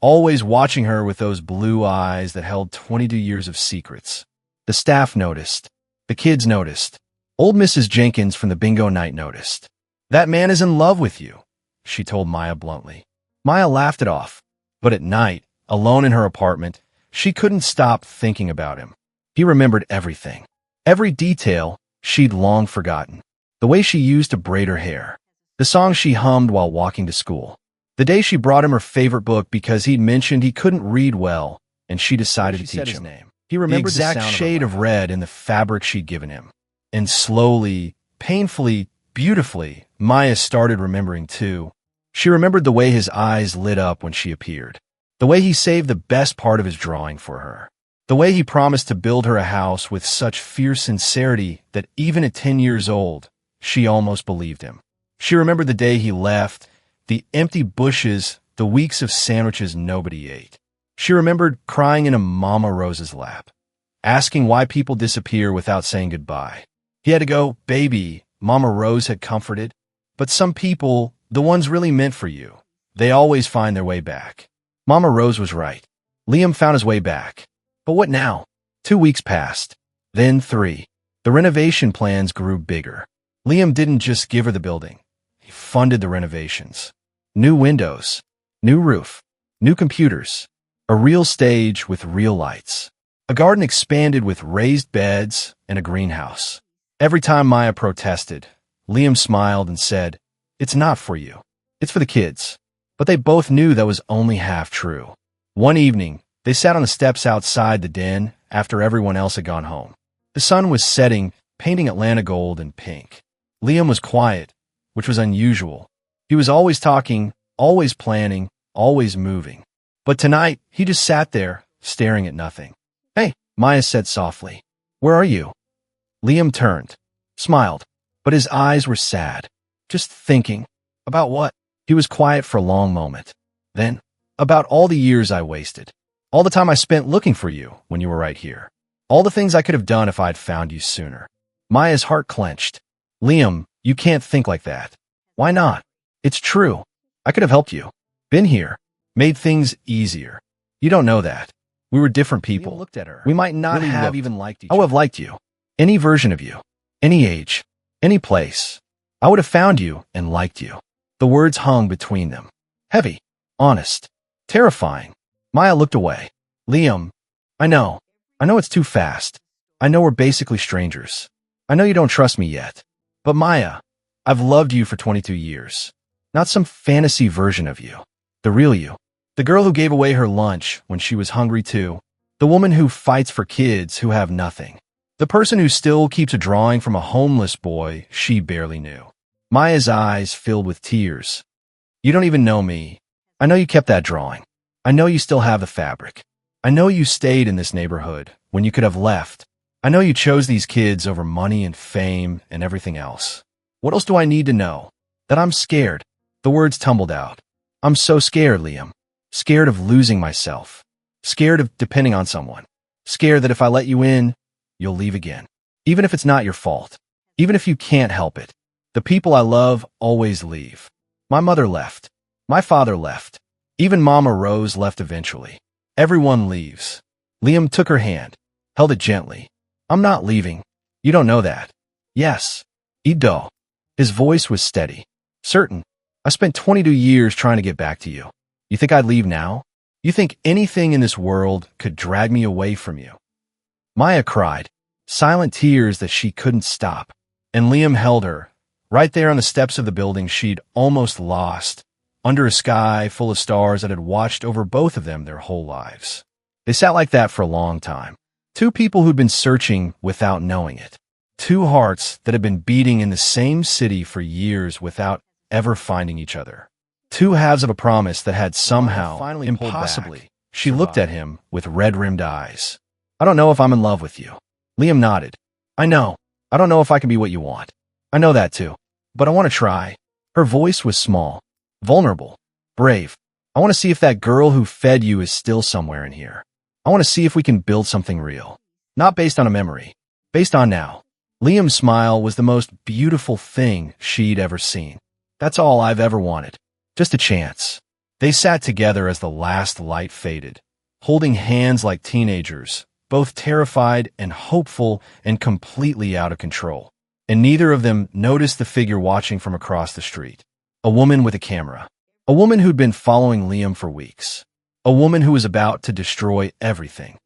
Speaker 1: always watching her with those blue eyes that held 22 years of secrets. The staff noticed. The kids noticed. Old Mrs. Jenkins from the bingo night noticed. That man is in love with you, she told Maya bluntly. Maya laughed it off. But at night, alone in her apartment, she couldn't stop thinking about him. He remembered everything. Every detail she'd long forgotten. The way she used to braid her hair. The song she hummed while walking to school. The day she brought him her favorite book because he'd mentioned he couldn't read well, and she decided to teach him. He remembered the exact shade of red in the fabric she'd given him. And slowly, painfully, beautifully, Maya started remembering too. She remembered the way his eyes lit up when she appeared. The way he saved the best part of his drawing for her. The way he promised to build her a house with such fierce sincerity that even at 10 years old, she almost believed him. She remembered the day he left, the empty bushes, the weeks of sandwiches nobody ate. She remembered crying in a Mama Rose's lap, asking why people disappear without saying goodbye. He had to go, baby, Mama Rose had comforted. But some people, the ones really meant for you, they always find their way back. Mama Rose was right. Liam found his way back. But what now? 2 weeks passed. Then 3. The renovation plans grew bigger. Liam didn't just give her the building. He funded the renovations. New windows, new roof, new computers, a real stage with real lights. A garden expanded with raised beds and a greenhouse. Every time Maya protested, Liam smiled and said, "It's not for you. It's for the kids." But they both knew that was only half true. One evening, they sat on the steps outside the den after everyone else had gone home. The sun was setting, painting Atlanta gold and pink. Liam was quiet, which was unusual. He was always talking, always planning, always moving. But tonight, he just sat there, staring at nothing. "Hey," Maya said softly. "Where are you?" Liam turned, smiled, but his eyes were sad. "Just thinking." "About what?" He was quiet for a long moment. Then, "About all the years I wasted. All the time I spent looking for you when you were right here. All the things I could have done if I'd found you sooner." Maya's heart clenched. "Liam, you can't think like that." "Why not? It's true. I could have helped you. Been here. Made things easier. You don't know that. We were different people. Looked at her. We might not really have even liked each other. I would have liked you. Any version of you. Any age. Any place. I would have found you and liked you." The words hung between them. Heavy. Honest. Terrifying. Maya looked away. "Liam, I know. I know it's too fast. I know we're basically strangers. I know you don't trust me yet. But Maya, I've loved you for 22 years. Not some fantasy version of you. The real you. The girl who gave away her lunch when she was hungry too. The woman who fights for kids who have nothing. The person who still keeps a drawing from a homeless boy she barely knew." Maya's eyes filled with tears. "You don't even know me. I know you kept that drawing. I know you still have the fabric. I know you stayed in this neighborhood when you could have left. I know you chose these kids over money and fame and everything else. What else do I need to know? That I'm scared." The words tumbled out. "I'm so scared, Liam. Scared of losing myself. Scared of depending on someone. Scared that if I let you in, you'll leave again. Even if it's not your fault. Even if you can't help it. The people I love always leave. My mother left. My father left. Even Mama Rose left eventually. Everyone leaves." Liam took her hand, held it gently. "I'm not leaving. You don't know that." "Yes. Ido." His voice was steady. "Certain. I spent 22 years trying to get back to you. You think I'd leave now? You think anything in this world could drag me away from you?" Maya cried, silent tears that she couldn't stop. And Liam held her, right there on the steps of the building she'd almost lost, under a sky full of stars that had watched over both of them their whole lives. They sat like that for a long time. Two people who'd been searching without knowing it. Two hearts that had been beating in the same city for years without ever finding each other. Two halves of a promise that had somehow, finally impossibly, she looked at him with red-rimmed eyes. "I don't know if I'm in love with you." Liam nodded. "I know. I don't know if I can be what you want. I know that too. But I want to try." Her voice was small, vulnerable, brave. "I want to see if that girl who fed you is still somewhere in here. I want to see if we can build something real. Not based on a memory. Based on now." Liam's smile was the most beautiful thing she'd ever seen. "That's all I've ever wanted. Just a chance." They sat together as the last light faded, holding hands like teenagers, both terrified and hopeful and completely out of control. And neither of them noticed the figure watching from across the street. A woman with a camera. A woman who'd been following Liam for weeks. A woman who was about to destroy everything.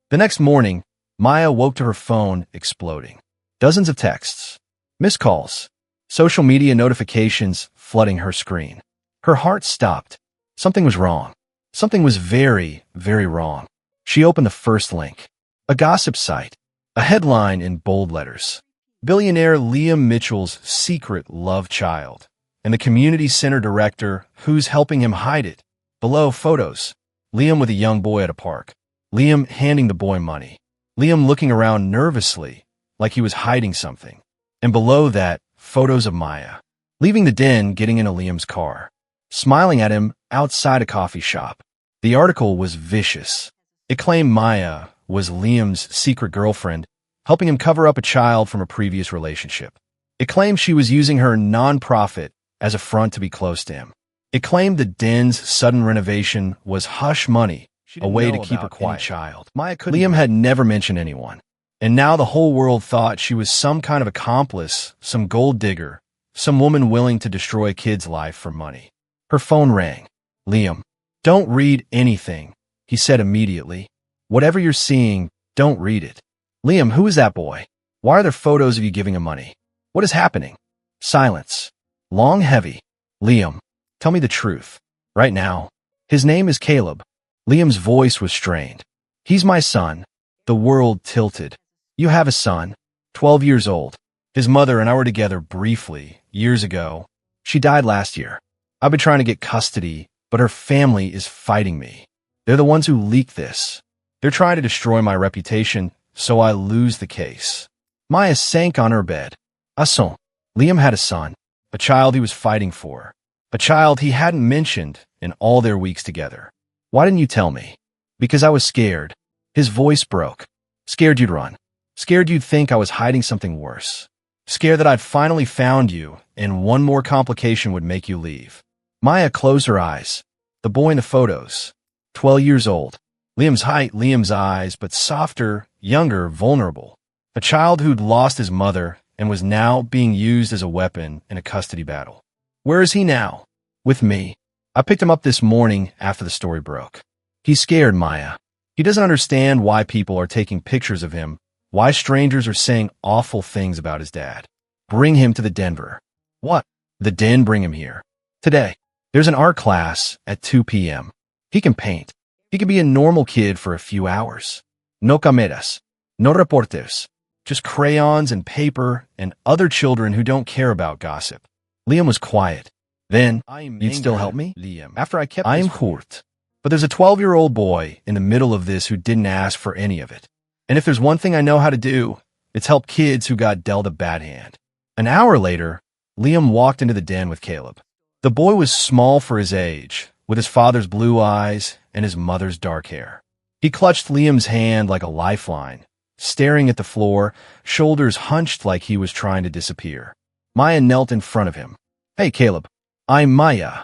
Speaker 1: The next morning, Maya woke to her phone exploding. Dozens of texts. Missed calls. Social media notifications flooding her screen. Her heart stopped. Something was wrong. Something was very, very wrong. She opened the first link. A gossip site. A headline in bold letters. Billionaire Liam Mitchell's secret love child, and the community center director who's helping him hide it. Below, photos. Liam with a young boy at a park. Liam handing the boy money. Liam looking around nervously, like he was hiding something. And below that, photos of Maya. Leaving the den, getting into Liam's car. Smiling at him outside a coffee shop. The article was vicious. It claimed Maya was Liam's secret girlfriend, helping him cover up a child from a previous relationship. It claimed she was using her nonprofit as a front to be close to him. It claimed the den's sudden renovation was hush money, a way to keep her quiet. Child. Liam had never mentioned anyone, and now the whole world thought she was some kind of accomplice, some gold digger, Some woman willing to destroy a kid's life for money. Her phone rang. Liam, don't read anything, he said immediately. Whatever you're seeing, don't read it. Liam, who is that boy? Why are there photos of you giving him money? What is happening? Silence. Long, heavy. Liam, tell me the truth. Right now. His name is Caleb. Liam's voice was strained. He's my son. The world tilted. You have a son, 12 years old. His mother and I were together briefly, years ago. She died last year. I've been trying to get custody, but her family is fighting me. They're the ones who leaked this. They're trying to destroy my reputation, so I lose the case. Maya sank on her bed. Asson. Liam had a son, a child he was fighting for, a child he hadn't mentioned in all their weeks together. Why didn't you tell me? Because I was scared. His voice broke. Scared you'd run. Scared you'd think I was hiding something worse. Scared that I'd finally found you and one more complication would make you leave. Maya closed her eyes. The boy in the photos. 12 years old. Liam's height, Liam's eyes, but softer, younger, vulnerable. A child who'd lost his mother and was now being used as a weapon in a custody battle. Where is he now? With me. I picked him up this morning after the story broke. He's scared, Maya. He doesn't understand why people are taking pictures of him, why strangers are saying awful things about his dad. Bring him to the Denver. What? The Den, bring him here. Today. There's an art class at 2 p.m. He can paint. He can be a normal kid for a few hours. No cameras. No reporters. Just crayons and paper and other children who don't care about gossip. Liam was quiet. Then, you'd still help me? Liam. After I kept I'm hurt. But there's a 12-year-old boy in the middle of this who didn't ask for any of it. And if there's one thing I know how to do, it's help kids who got dealt a bad hand. An hour later, Liam walked into the Den with Caleb. The boy was small for his age, with his father's blue eyes and his mother's dark hair. He clutched Liam's hand like a lifeline, staring at the floor, shoulders hunched like he was trying to disappear. Maya knelt in front of him. Hey, Caleb. I'm Maya.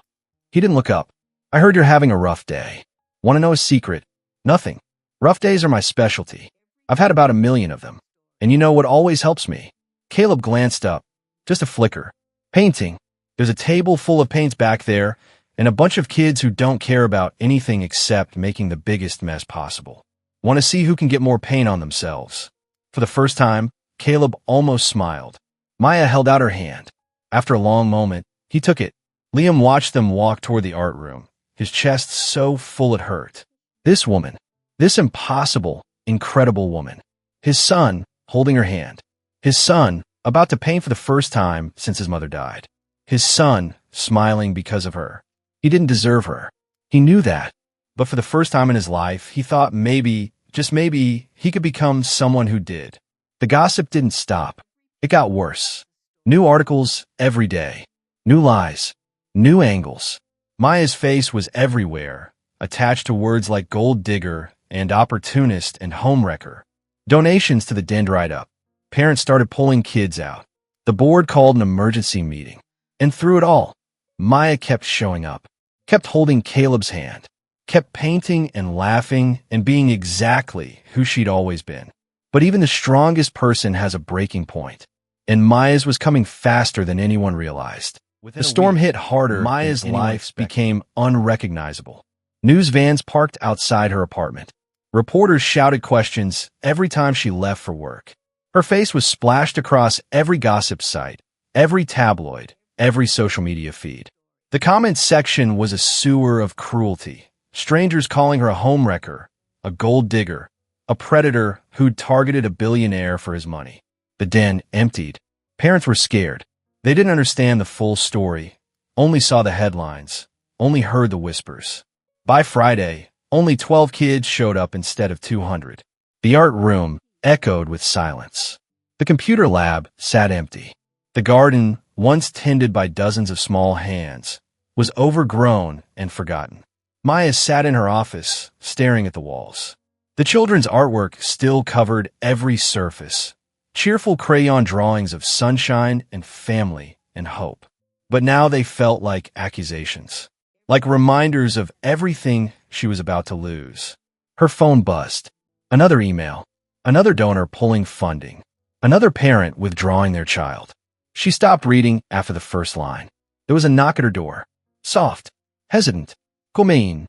Speaker 1: He didn't look up. I heard you're having a rough day. Want to know a secret? Nothing. Rough days are my specialty. I've had about 1 million of them. And you know what always helps me? Caleb glanced up. Just a flicker. Painting. There's a table full of paints back there, and a bunch of kids who don't care about anything except making the biggest mess possible. Want to see who can get more paint on themselves. For the first time, Caleb almost smiled. Maya held out her hand. After a long moment, he took it. Liam watched them walk toward the art room, his chest so full it hurt. This woman, this impossible, incredible woman. His son, holding her hand. His son, about to paint for the first time since his mother died. His son, smiling because of her. He didn't deserve her. He knew that. But for the first time in his life, he thought maybe, just maybe, he could become someone who did. The gossip didn't stop. It got worse. New articles every day. New lies. New angles. Maya's face was everywhere, attached to words like gold digger and opportunist and homewrecker. Donations to the Den dried up. Parents started pulling kids out. The board called an emergency meeting. And through it all, Maya kept showing up, kept holding Caleb's hand, kept painting and laughing and being exactly who she'd always been. But even the strongest person has a breaking point, and Maya's was coming faster than anyone realized. The storm hit harder. Maya's life became unrecognizable. News vans parked outside her apartment. Reporters shouted questions every time she left for work. Her face was splashed across every gossip site, every tabloid, every social media feed. The comments section was a sewer of cruelty. Strangers calling her a homewrecker, a gold digger, a predator who'd targeted a billionaire for his money. The Den emptied. Parents were scared. They didn't understand the full story, only saw the headlines, only heard the whispers. By Friday, only 12 kids showed up instead of 200. The art room echoed with silence. The computer lab sat empty. The garden, once tended by dozens of small hands, was overgrown and forgotten. Maya sat in her office, staring at the walls. The children's artwork still covered every surface. Cheerful crayon drawings of sunshine and family and hope. But now they felt like accusations, like reminders of everything she was about to lose. Her phone buzzed. Another email. Another donor pulling funding. Another parent withdrawing their child. She stopped reading after the first line. There was a knock at her door. Soft, hesitant. Come in.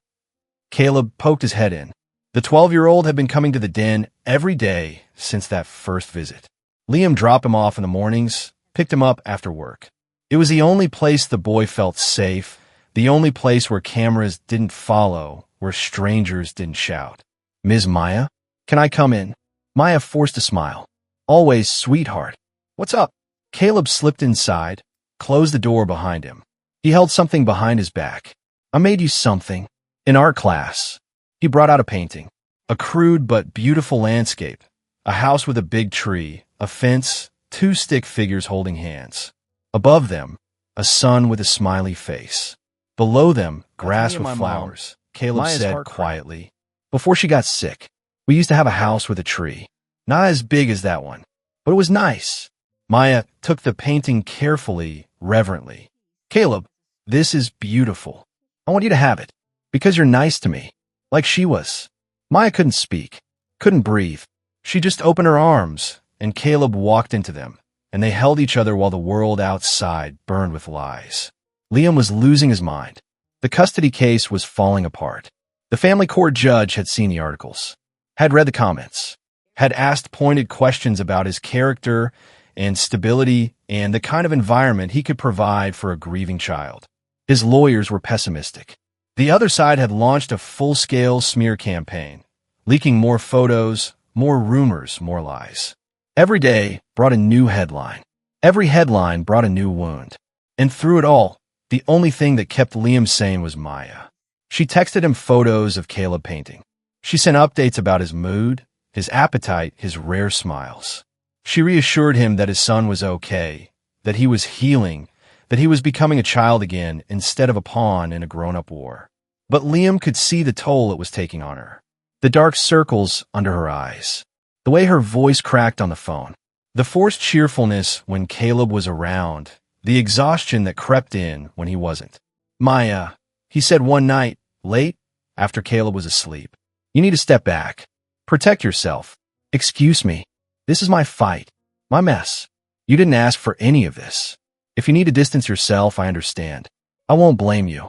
Speaker 1: Caleb poked his head in. The 12-year-old had been coming to the den every day since that first visit. Liam dropped him off in the mornings, picked him up after work. It was the only place the boy felt safe, the only place where cameras didn't follow, where strangers didn't shout. Ms. Maya? Can I come in? Maya forced a smile. Always, sweetheart. What's up? Caleb slipped inside, closed the door behind him. He held something behind his back. I made you something. In art class. He brought out a painting. A crude but beautiful landscape. A house with a big tree, a fence, two stick figures holding hands. Above them, a sun with a smiley face. Below them, grass with flowers. Caleb said quietly. Before she got sick, we used to have a house with a tree. Not as big as that one, but it was nice. Maya took the painting carefully, reverently. Caleb, this is beautiful. I want you to have it, because you're nice to me, like she was. Maya couldn't speak, couldn't breathe. She just opened her arms, and Caleb walked into them, and they held each other while the world outside burned with lies. Liam was losing his mind. The custody case was falling apart. The family court judge had seen the articles, had read the comments, had asked pointed questions about his character and stability and the kind of environment he could provide for a grieving child. His lawyers were pessimistic. The other side had launched a full-scale smear campaign, leaking more photos, more rumors, more lies. Every day brought a new headline. Every headline brought a new wound. And through it all, the only thing that kept Liam sane was Maya. She texted him photos of Caleb painting. She sent updates about his mood, his appetite, his rare smiles. She reassured him that his son was okay, that he was healing, that he was becoming a child again instead of a pawn in a grown-up war. But Liam could see the toll it was taking on her. The dark circles under her eyes. The way her voice cracked on the phone. The forced cheerfulness when Caleb was around. The exhaustion that crept in when he wasn't. Maya, he said one night, late, after Caleb was asleep. You need to step back. Protect yourself. Excuse me. This is my fight. My mess. You didn't ask for any of this. If you need to distance yourself, I understand. I won't blame you.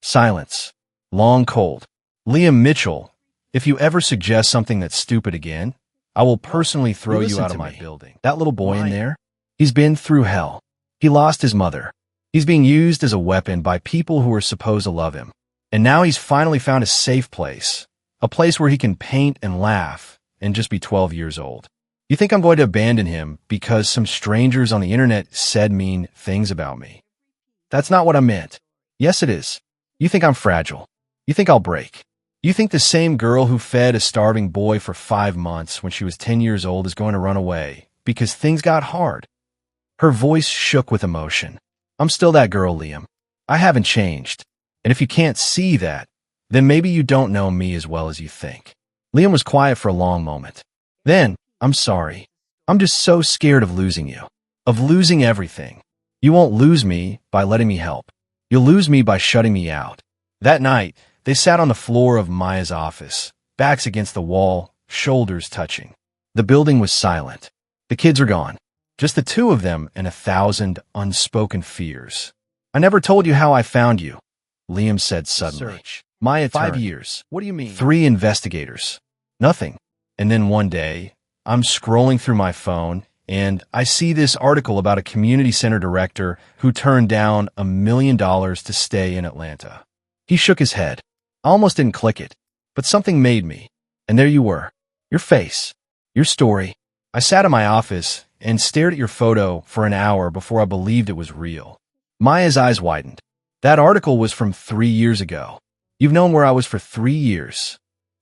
Speaker 1: Silence. Long cold. Liam Mitchell, if you ever suggest something that's stupid again, I will personally throw you out of my building. That little boy in there, he's been through hell. He lost his mother. He's being used as a weapon by people who are supposed to love him. And now he's finally found a safe place. A place where he can paint and laugh and just be 12 years old. You think I'm going to abandon him because some strangers on the internet said mean things about me? That's not what I meant. Yes, it is. You think I'm fragile. You think I'll break. You think the same girl who fed a starving boy for 5 months when she was 10 years old is going to run away because things got hard. Her voice shook with emotion. I'm still that girl, Liam. I haven't changed. And if you can't see that, then maybe you don't know me as well as you think. Liam was quiet for a long moment. Then, I'm sorry. I'm just so scared of losing you. Of losing everything. You won't lose me by letting me help. You'll lose me by shutting me out. That night, they sat on the floor of Maya's office, backs against the wall, shoulders touching. The building was silent. The kids were gone. Just the two of them and 1,000 unspoken fears. I never told you how I found you, Liam said suddenly. Search. Maya, 5 years. What do you mean? 3 investigators. Nothing. And then one day, I'm scrolling through my phone, and I see this article about a community center director who turned down $1 million to stay in Atlanta. He shook his head. I almost didn't click it, but something made me. And there you were. Your face. Your story. I sat in my office and stared at your photo for an hour before I believed it was real. Maya's eyes widened. That article was from 3 years ago. You've known where I was for 3 years.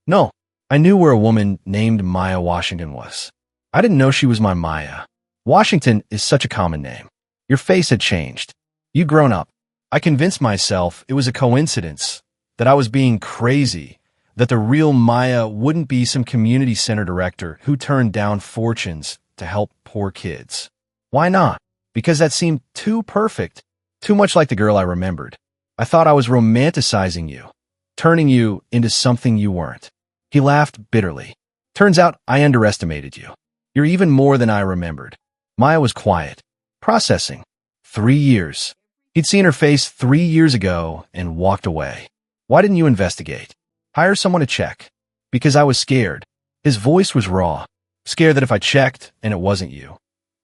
Speaker 1: No, I knew where a woman named Maya Washington was. I didn't know she was my Maya. Washington is such a common name. Your face had changed. You'd grown up. I convinced myself it was a coincidence, that I was being crazy, that the real Maya wouldn't be some community center director who turned down fortunes to help poor kids. Why not? Because that seemed too perfect, too much like the girl I remembered. I thought I was romanticizing you, turning you into something you weren't. He laughed bitterly. Turns out I underestimated you. You're even more than I remembered. Maya was quiet. Processing. 3 years. He'd seen her face 3 years ago and walked away. Why didn't you investigate? Hire someone to check. Because I was scared. His voice was raw. Scared that if I checked and it wasn't you,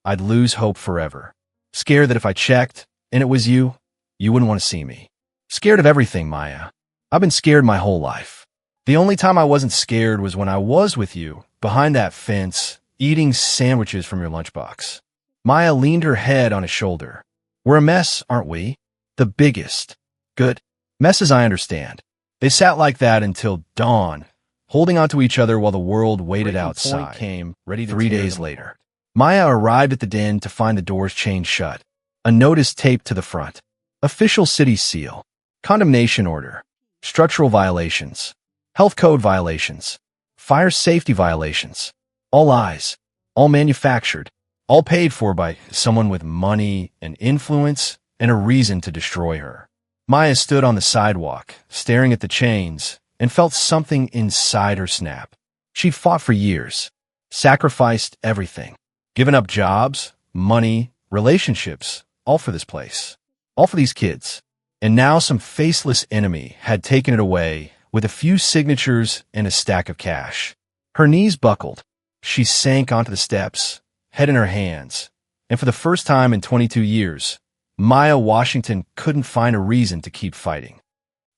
Speaker 1: I'd lose hope forever. Scared that if I checked and it was you, you wouldn't want to see me. Scared of everything, Maya. I've been scared my whole life. The only time I wasn't scared was when I was with you, behind that fence, eating sandwiches from your lunchbox. Maya leaned her head on his shoulder. We're a mess, aren't we? The biggest. Good. Messes I understand. They sat like that until dawn, holding onto each other while the world waited outside. Came, ready to 3 days later. Maya arrived at the den to find the doors chained shut. A notice taped to the front. Official city seal. Condemnation order. Structural violations. Health code violations. Fire safety violations. All lies. All manufactured. All paid for by someone with money and influence and a reason to destroy her. Maya stood on the sidewalk, staring at the chains, and felt something inside her snap. She'd fought for years, sacrificed everything, given up jobs, money, relationships, all for this place, all for these kids. And now some faceless enemy had taken it away with a few signatures and a stack of cash. Her knees buckled. She sank onto the steps, head in her hands, and for the first time in 22 years, Maya Washington couldn't find a reason to keep fighting.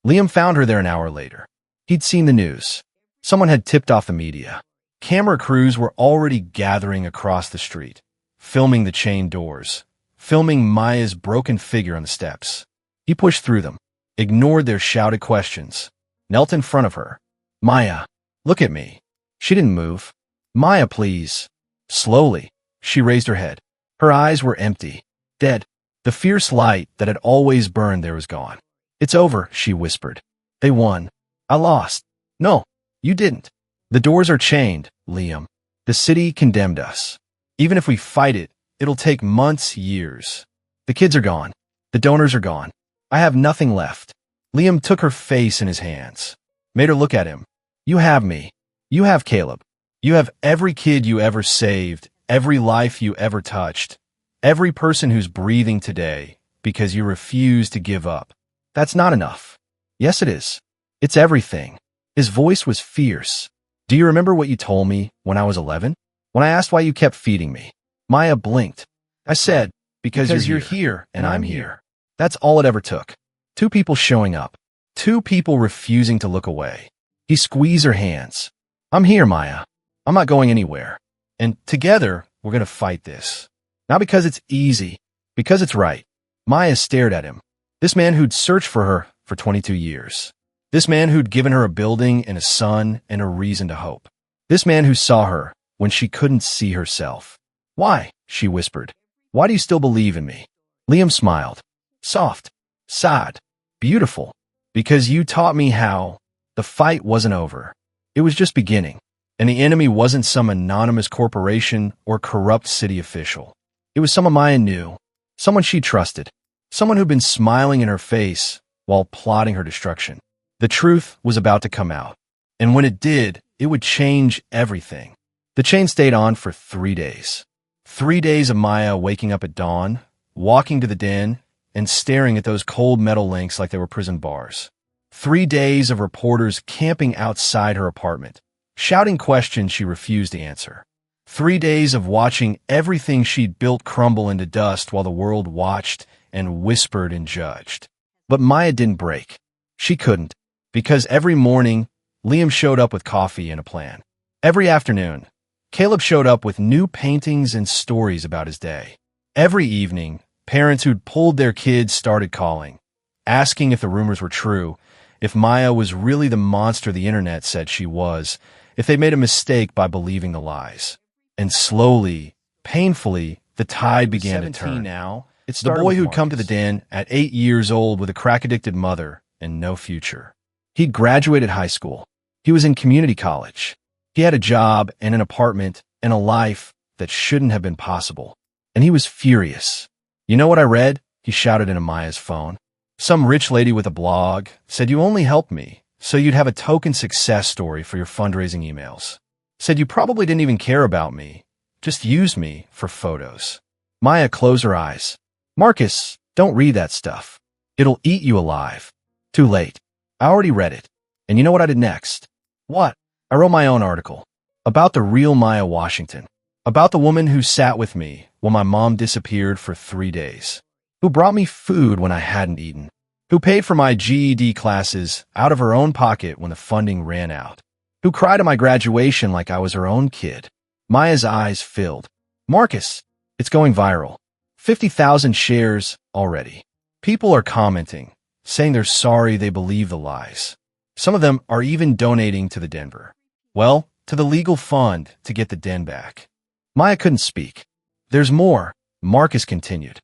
Speaker 1: Liam found her there an hour later. He'd seen the news. Someone had tipped off the media. Camera crews were already gathering across the street, filming the chained doors, filming Maya's broken figure on the steps. He pushed through them, ignored their shouted questions, knelt in front of her. Maya, look at me. She didn't move. Maya, please. Slowly, she raised her head. Her eyes were empty, dead. The fierce light that had always burned there was gone. It's over, she whispered. They won. I lost. No, you didn't. The doors are chained, Liam. The city condemned us. Even if we fight it, it'll take months, years. The kids are gone. The donors are gone. I have nothing left. Liam took her face in his hands, made her look at him. You have me. You have Caleb. You have every kid you ever saved, every life you ever touched, every person who's breathing today because you refuse to give up. That's not enough. Yes, it is. It's everything. His voice was fierce. Do you remember what you told me when I was 11? When I asked why you kept feeding me? Maya blinked. I said, because you're here and I'm here. That's all it ever took. 2 people showing up. 2 people refusing to look away. He squeezed her hands. I'm here, Maya. I'm not going anywhere. And together, we're going to fight this. Not because it's easy, because it's right. Maya stared at him. This man who'd searched for her for 22 years. This man who'd given her a building and a son and a reason to hope. This man who saw her when she couldn't see herself. Why? She whispered. Why do you still believe in me? Liam smiled. Soft. Sad. Beautiful. Because you taught me how. The fight wasn't over. It was just beginning. And the enemy wasn't some anonymous corporation or corrupt city official. It was someone Maya knew. Someone she trusted. Someone who'd been smiling in her face while plotting her destruction. The truth was about to come out. And when it did, it would change everything. The chain stayed on for 3 days. 3 days of Maya waking up at dawn, walking to the den, and staring at those cold metal links like they were prison bars. 3 days of reporters camping outside her apartment, shouting questions she refused to answer. 3 days of watching everything she'd built crumble into dust while the world watched and whispered and judged. But Maya didn't break. She couldn't, because every morning, Liam showed up with coffee and a plan. Every afternoon, Caleb showed up with new paintings and stories about his day. Every evening, parents who'd pulled their kids started calling, asking if the rumors were true, if Maya was really the monster the internet said she was, if they made a mistake by believing the lies. And slowly, painfully, the tide began to turn. Now, it's the boy who'd come to the den at 8 years old with a crack-addicted mother and no future. He'd graduated high school. He was in community college. He had a job and an apartment and a life that shouldn't have been possible. And he was furious. You know what I read? He shouted into Maya's phone. Some rich lady with a blog said you only helped me so you'd have a token success story for your fundraising emails. Said you probably didn't even care about me, just used me for photos. Maya closed her eyes. Marcus, don't read that stuff. It'll eat you alive. Too late. I already read it. And you know what I did next? What? I wrote my own article. About the real Maya Washington. About the woman who sat with me when my mom disappeared for 3 days. Who brought me food when I hadn't eaten. Who paid for my GED classes out of her own pocket when the funding ran out. Who cried at my graduation like I was her own kid. Maya's eyes filled. Marcus, it's going viral. 50,000 shares already. People are commenting, saying they're sorry they believe the lies. Some of them are even donating to the Denver. Well, to the legal fund to get the den back. Maya couldn't speak. There's more, Marcus continued.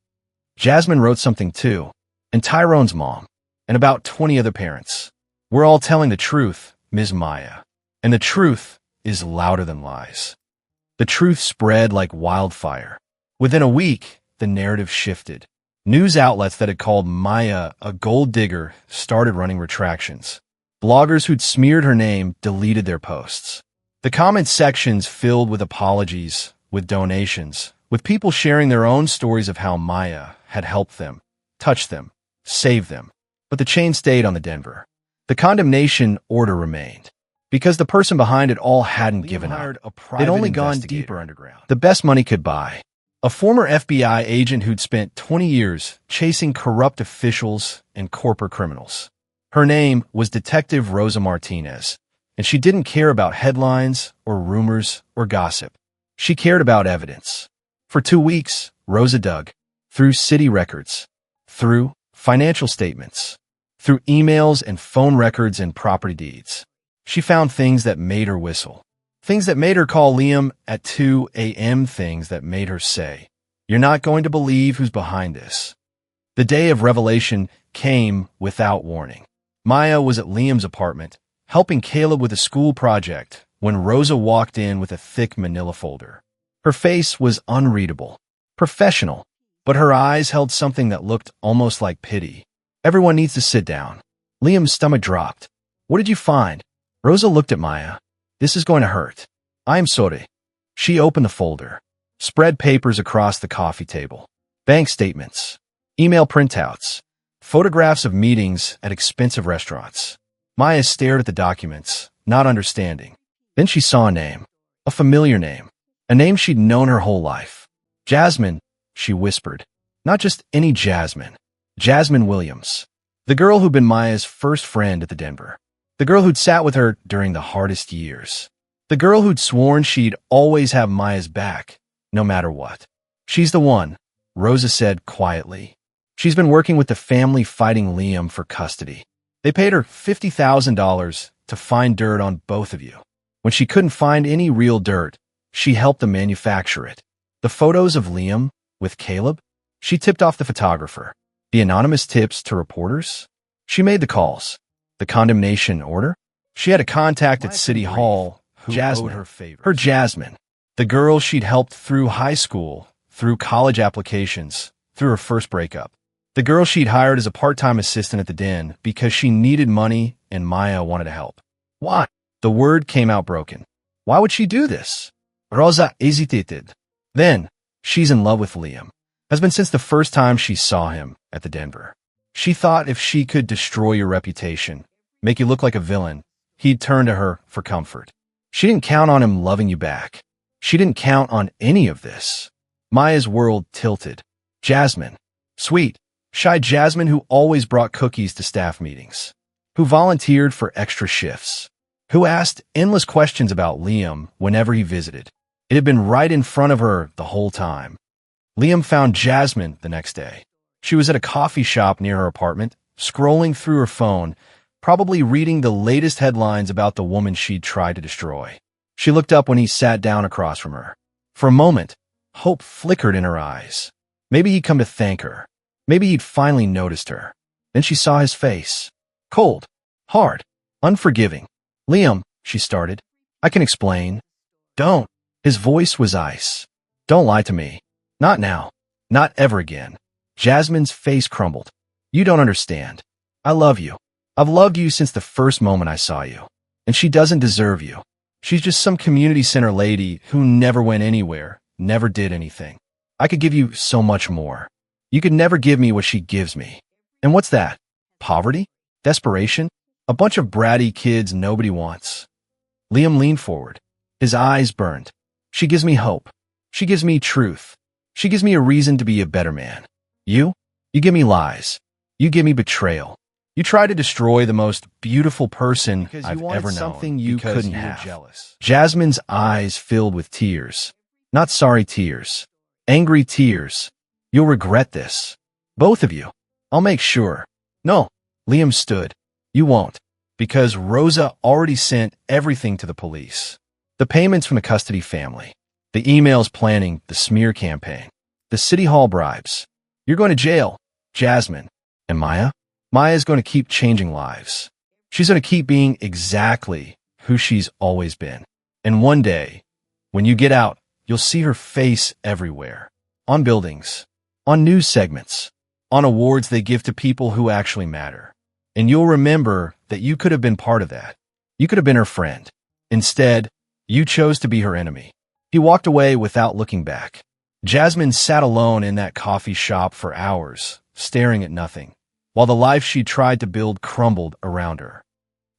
Speaker 1: Jasmine wrote something too, and Tyrone's mom, and about 20 other parents. We're all telling the truth, Ms. Maya. And the truth is louder than lies. The truth spread like wildfire. Within a week, the narrative shifted. News outlets that had called Maya a gold digger started running retractions. Bloggers who'd smeared her name deleted their posts. The comment sections filled with apologies, with donations, with people sharing their own stories of how Maya had helped them, touched them, saved them. But the chain stayed on the Denver. The condemnation order remained. Because the person behind it all hadn't given up. They'd only gone deeper underground. The best money could buy. A former FBI agent who'd spent 20 years chasing corrupt officials and corporate criminals. Her name was Detective Rosa Martinez, and she didn't care about headlines or rumors or gossip. She cared about evidence. For 2 weeks, Rosa dug through city records, through financial statements, through emails and phone records and property deeds. She found things that made her whistle, things that made her call Liam at 2 a.m., things that made her say, "You're not going to believe who's behind this." The day of revelation came without warning. Maya was at Liam's apartment, helping Caleb with a school project, when Rosa walked in with a thick manila folder. Her face was unreadable, professional, but her eyes held something that looked almost like pity. "Everyone needs to sit down." Liam's stomach dropped. "What did you find?" Rosa looked at Maya. "This is going to hurt. I'm sorry." She opened the folder, spread papers across the coffee table. Bank statements, email printouts, photographs of meetings at expensive restaurants. Maya stared at the documents, not understanding. Then she saw a name, a familiar name, a name she'd known her whole life. "Jasmine," she whispered. Not just any Jasmine. Jasmine Williams. The girl who'd been Maya's first friend at the Denver. The girl who'd sat with her during the hardest years. The girl who'd sworn she'd always have Maya's back, no matter what. "She's the one," Rosa said quietly. "She's been working with the family fighting Liam for custody. They paid her $50,000 to find dirt on both of you. When she couldn't find any real dirt, she helped them manufacture it. The photos of Liam with Caleb? She tipped off the photographer. The anonymous tips to reporters? She made the calls. The condemnation order? She had a contact at City Hall who Jasmine, owed her favors. Her Jasmine, the girl she'd helped through high school, through college applications, through her first breakup. The girl she'd hired as a part-time assistant at the den because she needed money and Maya wanted to help. Why? The word came out broken. Why would she do this? Rosa hesitated. Then, she's in love with Liam. Has been since the first time she saw him at the Denver. She thought if she could destroy your reputation, make you look like a villain, he'd turn to her for comfort. She didn't count on him loving you back. She didn't count on any of this. Maya's world tilted. Jasmine. Sweet, shy Jasmine who always brought cookies to staff meetings. Who volunteered for extra shifts. Who asked endless questions about Liam whenever he visited. It had been right in front of her the whole time. Liam found Jasmine the next day. She was at a coffee shop near her apartment, scrolling through her phone, probably reading the latest headlines about the woman she'd tried to destroy. She looked up when he sat down across from her. For a moment, hope flickered in her eyes. Maybe he'd come to thank her. Maybe he'd finally noticed her. Then she saw his face. Cold, hard, unforgiving. "Liam," she started. "I can explain." "Don't." His voice was ice. "Don't lie to me. Not now. Not ever again." Jasmine's face crumbled. "You don't understand. I love you. I've loved you since the first moment I saw you. And she doesn't deserve you. She's just some community center lady who never went anywhere, never did anything. I could give you so much more. You could never give me what she gives me. And what's that? Poverty? Desperation? A bunch of bratty kids nobody wants. Liam leaned forward. His eyes burned. She gives me hope. She gives me truth. She gives me a reason to be a better man. You? You give me lies. You give me betrayal. You try to destroy the most beautiful person I've ever known something you couldn't have. Jealous. Jasmine's eyes filled with tears. Not sorry tears. Angry tears. You'll regret this. Both of you. I'll make sure. No. Liam stood. You won't. Because Rosa already sent everything to the police. The payments from the custody family. The emails planning the smear campaign. The city hall bribes. You're going to jail, Jasmine. And Maya? Maya's going to keep changing lives. She's going to keep being exactly who she's always been. And one day, when you get out, you'll see her face everywhere. On buildings. On news segments. On awards they give to people who actually matter. And you'll remember that you could have been part of that. You could have been her friend. Instead, you chose to be her enemy. He walked away without looking back. Jasmine sat alone in that coffee shop for hours, staring at nothing, while the life she tried to build crumbled around her.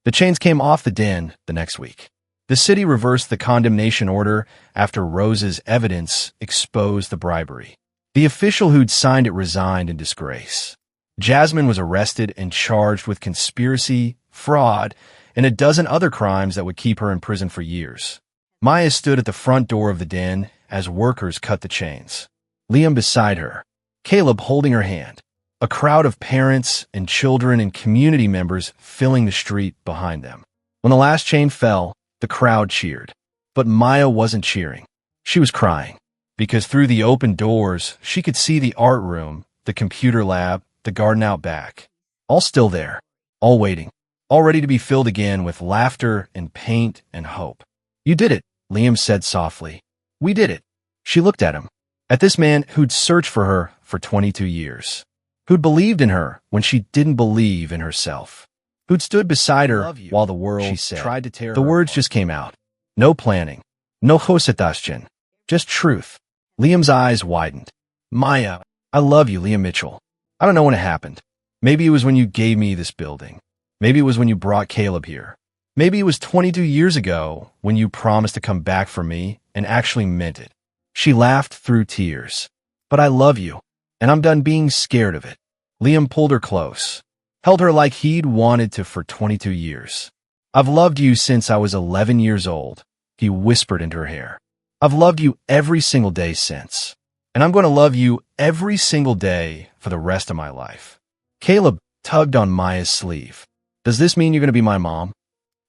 Speaker 1: The chains came off the den the next week. The city reversed the condemnation order after Rose's evidence exposed the bribery. The official who'd signed it resigned in disgrace. Jasmine was arrested and charged with conspiracy, fraud, and a dozen other crimes that would keep her in prison for years. Maya stood at the front door of the den as workers cut the chains. Liam beside her, Caleb holding her hand, a crowd of parents and children and community members filling the street behind them. When the last chain fell, the crowd cheered. But Maya wasn't cheering. She was crying, because through the open doors, she could see the art room, the computer lab, the garden out back, all still there, all waiting, all ready to be filled again with laughter and paint and hope. You did it, Liam said softly. We did it. She looked at him, at this man who'd searched for her for 22 years, who'd believed in her when she didn't believe in herself, who'd stood beside her while the world, she said, tried to tear her apart. The words just came out. No planning. No hosetashchen. Just truth. Liam's eyes widened. Maya, I love you, Liam Mitchell. I don't know when it happened. Maybe it was when you gave me this building. Maybe it was when you brought Caleb here. Maybe it was 22 years ago when you promised to come back for me and actually meant it. She laughed through tears. But I love you, and I'm done being scared of it. Liam pulled her close, held her like he'd wanted to for 22 years. I've loved you since I was 11 years old, he whispered into her hair. I've loved you every single day since, and I'm going to love you every single day for the rest of my life. Caleb tugged on Maya's sleeve. Does this mean you're going to be my mom?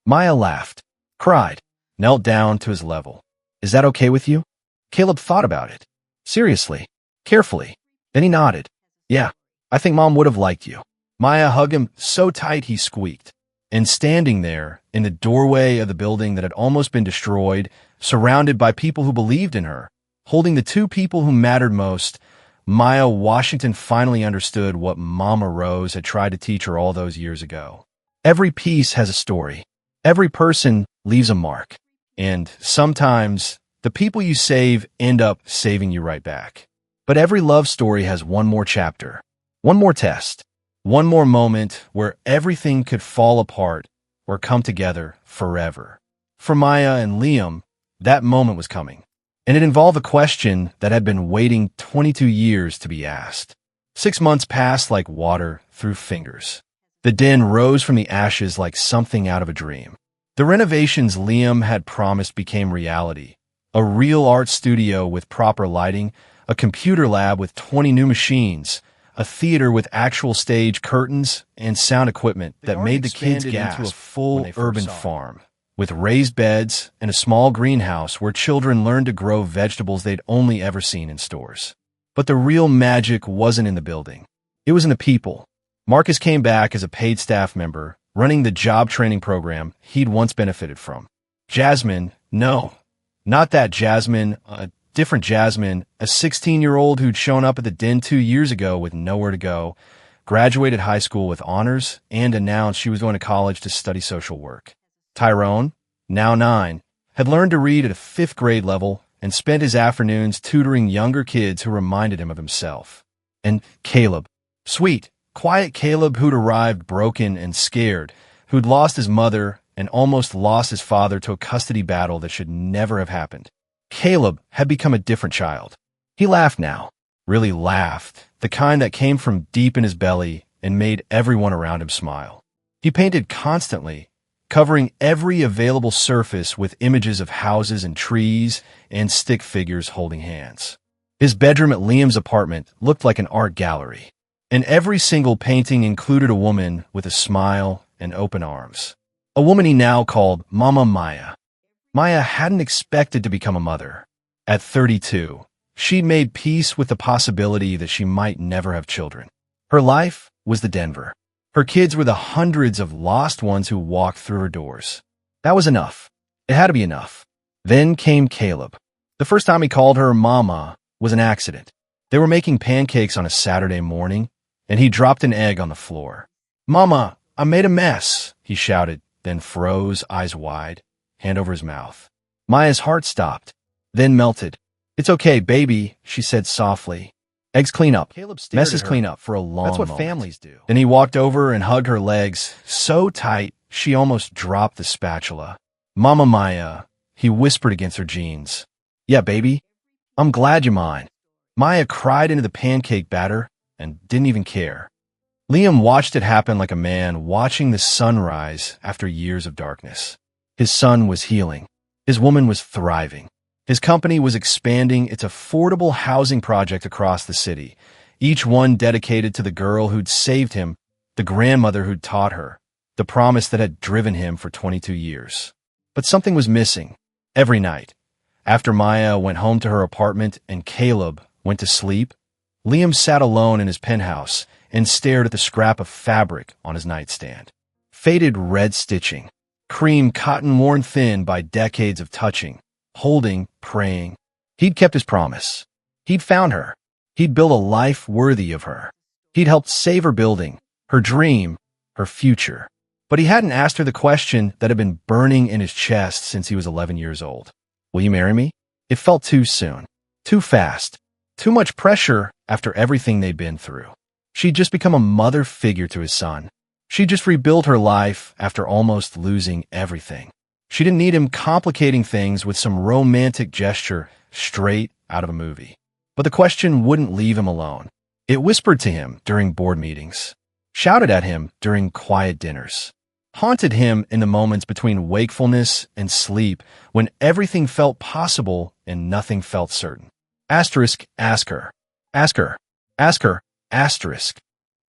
Speaker 1: Maya laughed, cried, knelt down to his level. Is that okay with you? Caleb thought about it. Seriously, carefully. Then he nodded. Yeah, I think Mom would have liked you. Maya hugged him so tight he squeaked. And standing there, in the doorway of the building that had almost been destroyed, surrounded by people who believed in her, holding the two people who mattered most, Maya Washington finally understood what Mama Rose had tried to teach her all those years ago. Every piece has a story. Every person leaves a mark. And sometimes, the people you save end up saving you right back. But every love story has one more chapter, one more test, one more moment where everything could fall apart or come together forever. For Maya and Liam, that moment was coming, and it involved a question that had been waiting 22 years to be asked. 6 months passed like water through fingers. The den rose from the ashes like something out of a dream. The renovations Liam had promised became reality. A real art studio with proper lighting, a computer lab with 20 new machines, a theater with actual stage curtains and sound equipment that made the kids gasp into a full urban farm, with raised beds and a small greenhouse where children learned to grow vegetables they'd only ever seen in stores. But the real magic wasn't in the building. It was in the people. Marcus came back as a paid staff member, running the job training program he'd once benefited from. Jasmine, no, not that Jasmine, a different Jasmine, a 16-year-old who'd shown up at the den 2 years ago with nowhere to go, graduated high school with honors, and announced she was going to college to study social work. Tyrone, now 9, had learned to read at a 5th grade level and spent his afternoons tutoring younger kids who reminded him of himself. And Caleb. Sweet, quiet Caleb who'd arrived broken and scared, who'd lost his mother and almost lost his father to a custody battle that should never have happened. Caleb had become a different child. He laughed now, really laughed, the kind that came from deep in his belly and made everyone around him smile. He painted constantly, covering every available surface with images of houses and trees and stick figures holding hands. His bedroom at Liam's apartment looked like an art gallery, and every single painting included a woman with a smile and open arms. A woman he now called Mama Maya. Maya hadn't expected to become a mother. At 32, she'd made peace with the possibility that she might never have children. Her life was the Denver. Her kids were the hundreds of lost ones who walked through her doors. That was enough. It had to be enough. Then came Caleb. The first time he called her Mama was an accident. They were making pancakes on a Saturday morning, and he dropped an egg on the floor. "Mama, I made a mess," he shouted, then froze, eyes wide, hand over his mouth. Maya's heart stopped, then melted. "It's okay, baby," she said softly. "Eggs clean up. Messes clean up for a long moment. That's what families do." Then he walked over and hugged her legs so tight she almost dropped the spatula. "Mama Maya," he whispered against her jeans. "Yeah, baby, I'm glad you're mine." Maya cried into the pancake batter and didn't even care. Liam watched it happen like a man watching the sunrise after years of darkness. His son was healing. His woman was thriving. His company was expanding its affordable housing project across the city, each one dedicated to the girl who'd saved him, the grandmother who'd taught her, the promise that had driven him for 22 years. But something was missing. Every night, after Maya went home to her apartment and Caleb went to sleep, Liam sat alone in his penthouse and stared at the scrap of fabric on his nightstand. Faded red stitching, cream cotton worn thin by decades of touching, holding, praying. He'd kept his promise. He'd found her. He'd built a life worthy of her. He'd helped save her building, her dream, her future. But he hadn't asked her the question that had been burning in his chest since he was 11 years old. "Will you marry me?" It felt too soon, too fast, too much pressure after everything they'd been through. She'd just become a mother figure to his son. She'd just rebuilt her life after almost losing everything. She didn't need him complicating things with some romantic gesture straight out of a movie. But the question wouldn't leave him alone. It whispered to him during board meetings, shouted at him during quiet dinners, haunted him in the moments between wakefulness and sleep when everything felt possible and nothing felt certain. Asterisk, ask her. Ask her. Ask her. Asterisk.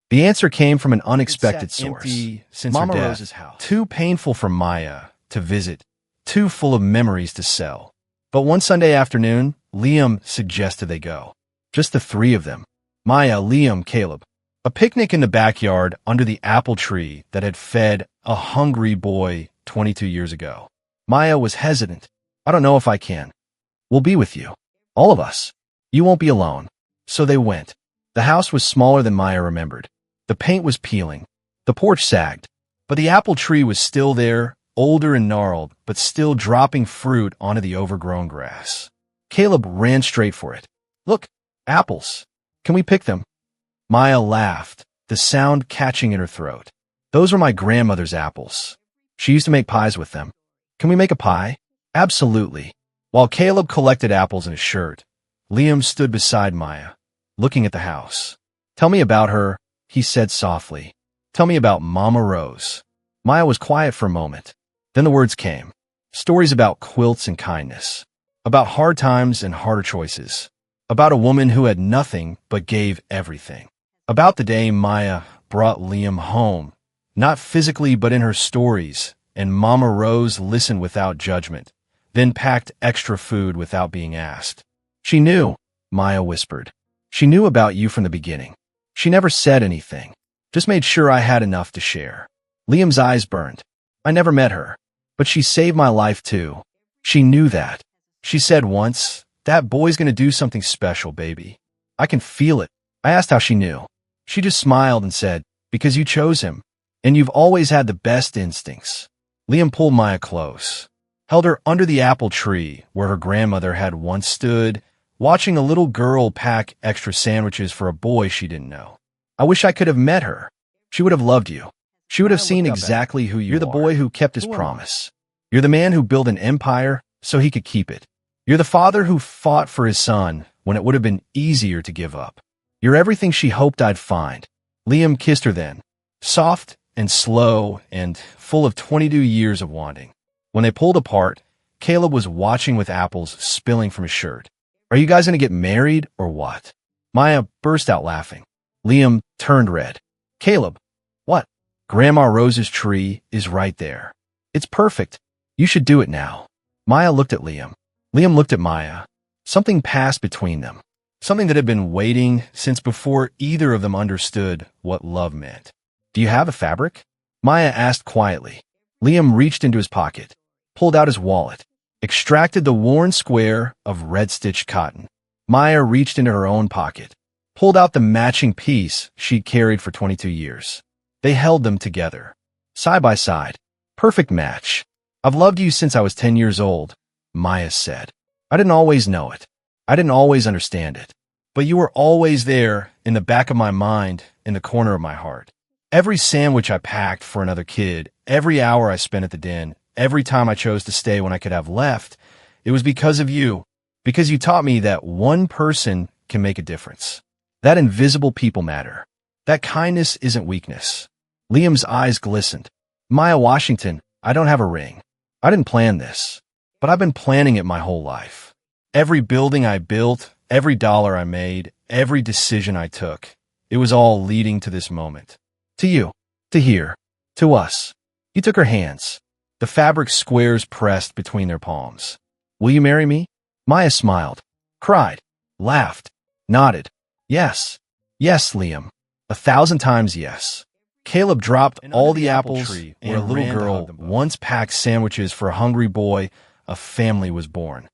Speaker 1: The answer came from an unexpected source. Since Mama Rose's house. Too painful for Maya to visit, too full of memories to sell. But one Sunday afternoon, Liam suggested they go. Just the three of them. Maya, Liam, Caleb. A picnic in the backyard under the apple tree that had fed a hungry boy 22 years ago. Maya was hesitant. "I don't know if I can." "We'll be with you. All of us. You won't be alone." So they went. The house was smaller than Maya remembered. The paint was peeling. The porch sagged. But the apple tree was still there, older and gnarled, but still dropping fruit onto the overgrown grass. Caleb ran straight for it. "Look, apples. Can we pick them?" Maya laughed, the sound catching in her throat. "Those were my grandmother's apples. She used to make pies with them. Can we make a pie?" "Absolutely." While Caleb collected apples in his shirt, Liam stood beside Maya, looking at the house. "Tell me about her," he said softly. "Tell me about Mama Rose." Maya was quiet for a moment. Then the words came. Stories about quilts and kindness. About hard times and harder choices. About a woman who had nothing but gave everything. About the day Maya brought Liam home, not physically but in her stories, and Mama Rose listened without judgment, then packed extra food without being asked. "She knew," Maya whispered. "She knew about you from the beginning. She never said anything, just made sure I had enough to share." Liam's eyes burned. "I never met her, but she saved my life too. She knew that. She said once, 'That boy's gonna do something special, baby. I can feel it.'" I asked how she knew. She just smiled and said, "Because you chose him, and you've always had the best instincts." Liam pulled Maya close. held her under the apple tree where her grandmother had once stood, watching a little girl pack extra sandwiches for a boy she didn't know. I wish I could have met her. She would have loved you. She would have seen exactly who you are. You're the boy who kept his promise. You're the man who built an empire so he could keep it. You're the father who fought for his son when it would have been easier to give up. You're everything she hoped I'd find. Liam kissed her then, soft and slow and full of 22 years of wanting. When they pulled apart, Caleb was watching with apples spilling from his shirt. Are you guys going to get married or what? Maya burst out laughing. Liam turned red. Caleb, what? Grandma Rose's tree is right there. It's perfect. You should do it now. Maya looked at Liam. Liam looked at Maya. Something passed between them. Something that had been waiting since before either of them understood what love meant. Do you have a fabric? Maya asked quietly. Liam reached into his pocket, pulled out his wallet, extracted the worn square of red-stitched cotton. Maya reached into her own pocket, pulled out the matching piece she'd carried for 22 years. They held them together, side by side. Perfect match. I've loved you since I was 10 years old, Maya said. I didn't always know it. I didn't always understand it. But you were always there, in the back of my mind, in the corner of my heart. Every sandwich I packed for another kid, every hour I spent at the den, every time I chose to stay when I could have left, it was because of you. Because you taught me that one person can make a difference. That invisible people matter. That kindness isn't weakness. Liam's eyes glistened. Maya Washington, I don't have a ring. I didn't plan this. But I've been planning it my whole life. Every building I built, every dollar I made, every decision I took, it was all leading to this moment. To you, to here, to us. He took her hands, the fabric squares pressed between their palms. Will you marry me? Maya smiled, cried, laughed, nodded. Yes, yes, Liam. 1,000 times yes. Caleb dropped all the apples where a little girl once packed sandwiches for a hungry boy. A family was born.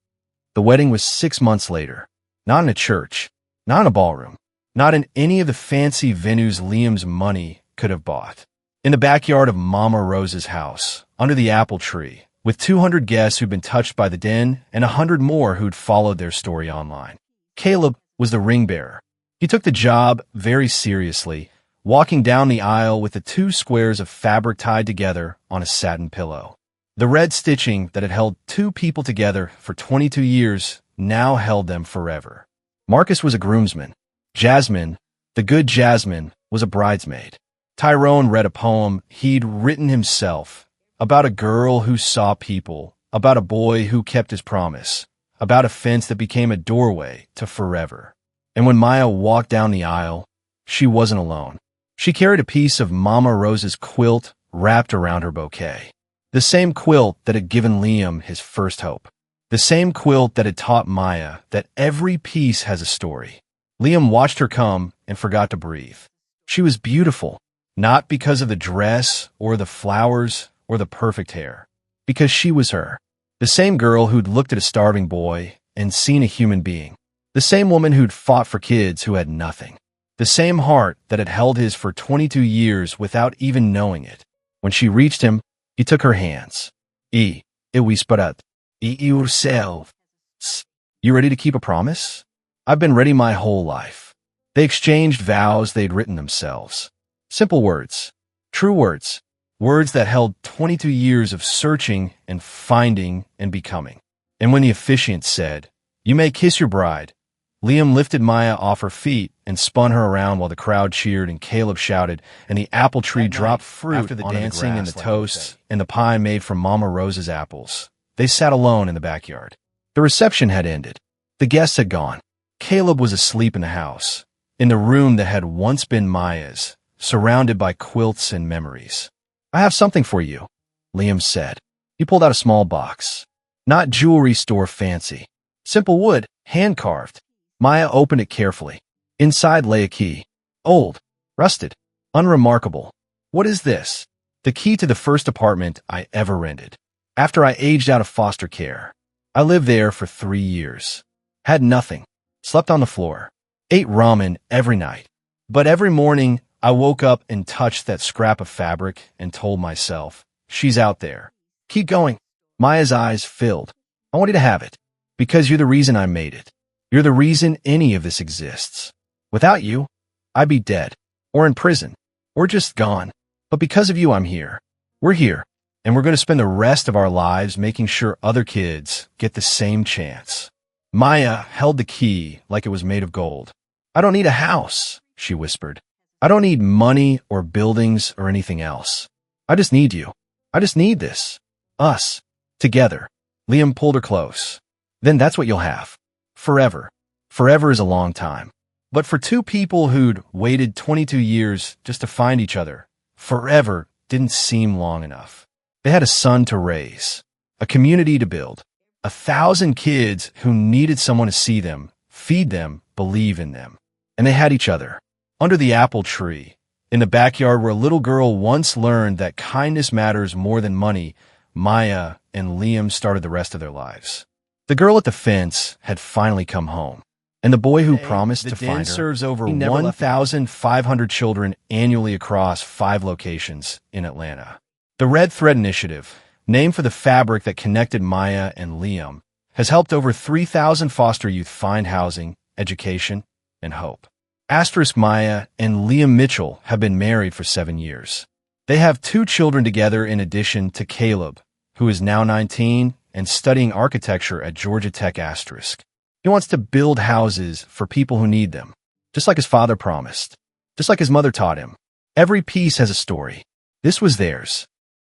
Speaker 1: The wedding was 6 months later. Not in a church, not in a ballroom, not in any of the fancy venues Liam's money could have bought. In the backyard of Mama Rose's house, under the apple tree, with 200 guests who'd been touched by the den and 100 more who'd followed their story online. Caleb was the ring bearer. He took the job very seriously, walking down the aisle with the 2 squares of fabric tied together on a satin pillow. The red stitching that had held 2 people together for 22 years now held them forever. Marcus was a groomsman. Jasmine, the good Jasmine, was a bridesmaid. Tyrone read a poem he'd written himself about a girl who saw people, about a boy who kept his promise, about a fence that became a doorway to forever. And when Maya walked down the aisle, she wasn't alone. She carried a piece of Mama Rose's quilt wrapped around her bouquet. The same quilt that had given Liam his first hope. The same quilt that had taught Maya that every piece has a story. Liam watched her come and forgot to breathe. She was beautiful, not because of the dress or the flowers or the perfect hair, because she was her. The same girl who'd looked at a starving boy and seen a human being. The same woman who'd fought for kids who had nothing. The same heart that had held his for 22 years without even knowing it. When she reached him, he took her hands. It whispered, Eat yourself. You ready to keep a promise? I've been ready my whole life. They exchanged vows they'd written themselves. Simple words. True words. Words that held 22 years of searching and finding and becoming. And when the officiant said, You may kiss your bride, Liam lifted Maya off her feet and spun her around while the crowd cheered and Caleb shouted, and the apple tree dropped fruit after the dancing and the toasts and the pie made from Mama Rose's apples. They sat alone in the backyard. The reception had ended. The guests had gone. Caleb was asleep in the house, in the room that had once been Maya's, surrounded by quilts and memories. I have something for you, Liam said. He pulled out a small box. Not jewelry store fancy. Simple wood, hand-carved. Maya opened it carefully. Inside lay a key. Old, rusted, unremarkable. What is this? The key to the first apartment I ever rented. After I aged out of foster care. I lived there for 3 years. Had nothing. Slept on the floor. Ate ramen every night. But every morning, I woke up and touched that scrap of fabric and told myself, she's out there. Keep going. Maya's eyes filled. I want you to have it, because you're the reason I made it. You're the reason any of this exists. Without you, I'd be dead, or in prison, or just gone. But because of you, I'm here. We're here, and we're going to spend the rest of our lives making sure other kids get the same chance. Maya held the key like it was made of gold. I don't need a house, she whispered. I don't need money or buildings or anything else. I just need you. I just need this. Us. Together. Liam pulled her close. Then that's what you'll have. Forever. Forever is a long time. But for two people who'd waited 22 years just to find each other, forever didn't seem long enough. They had a son to raise, a community to build, 1,000 kids who needed someone to see them, feed them, believe in them. And they had each other. Under the apple tree, in the backyard where a little girl once learned that kindness matters more than money, Maya and Liam started the rest of their lives. The girl at the fence had finally come home, and the boy who promised to find her serves over 1,500 children annually across 5 locations in Atlanta. The Red Thread Initiative, named for the fabric that connected Maya and Liam, has helped over 3,000 foster youth find housing, education, and hope. Maya and Liam Mitchell have been married for 7 years. They have 2 children together in addition to Caleb, who is now 19 and studying architecture at Georgia Tech. He wants to build houses for people who need them, just like his father promised, just like his mother taught him. Every piece has a story. This was theirs.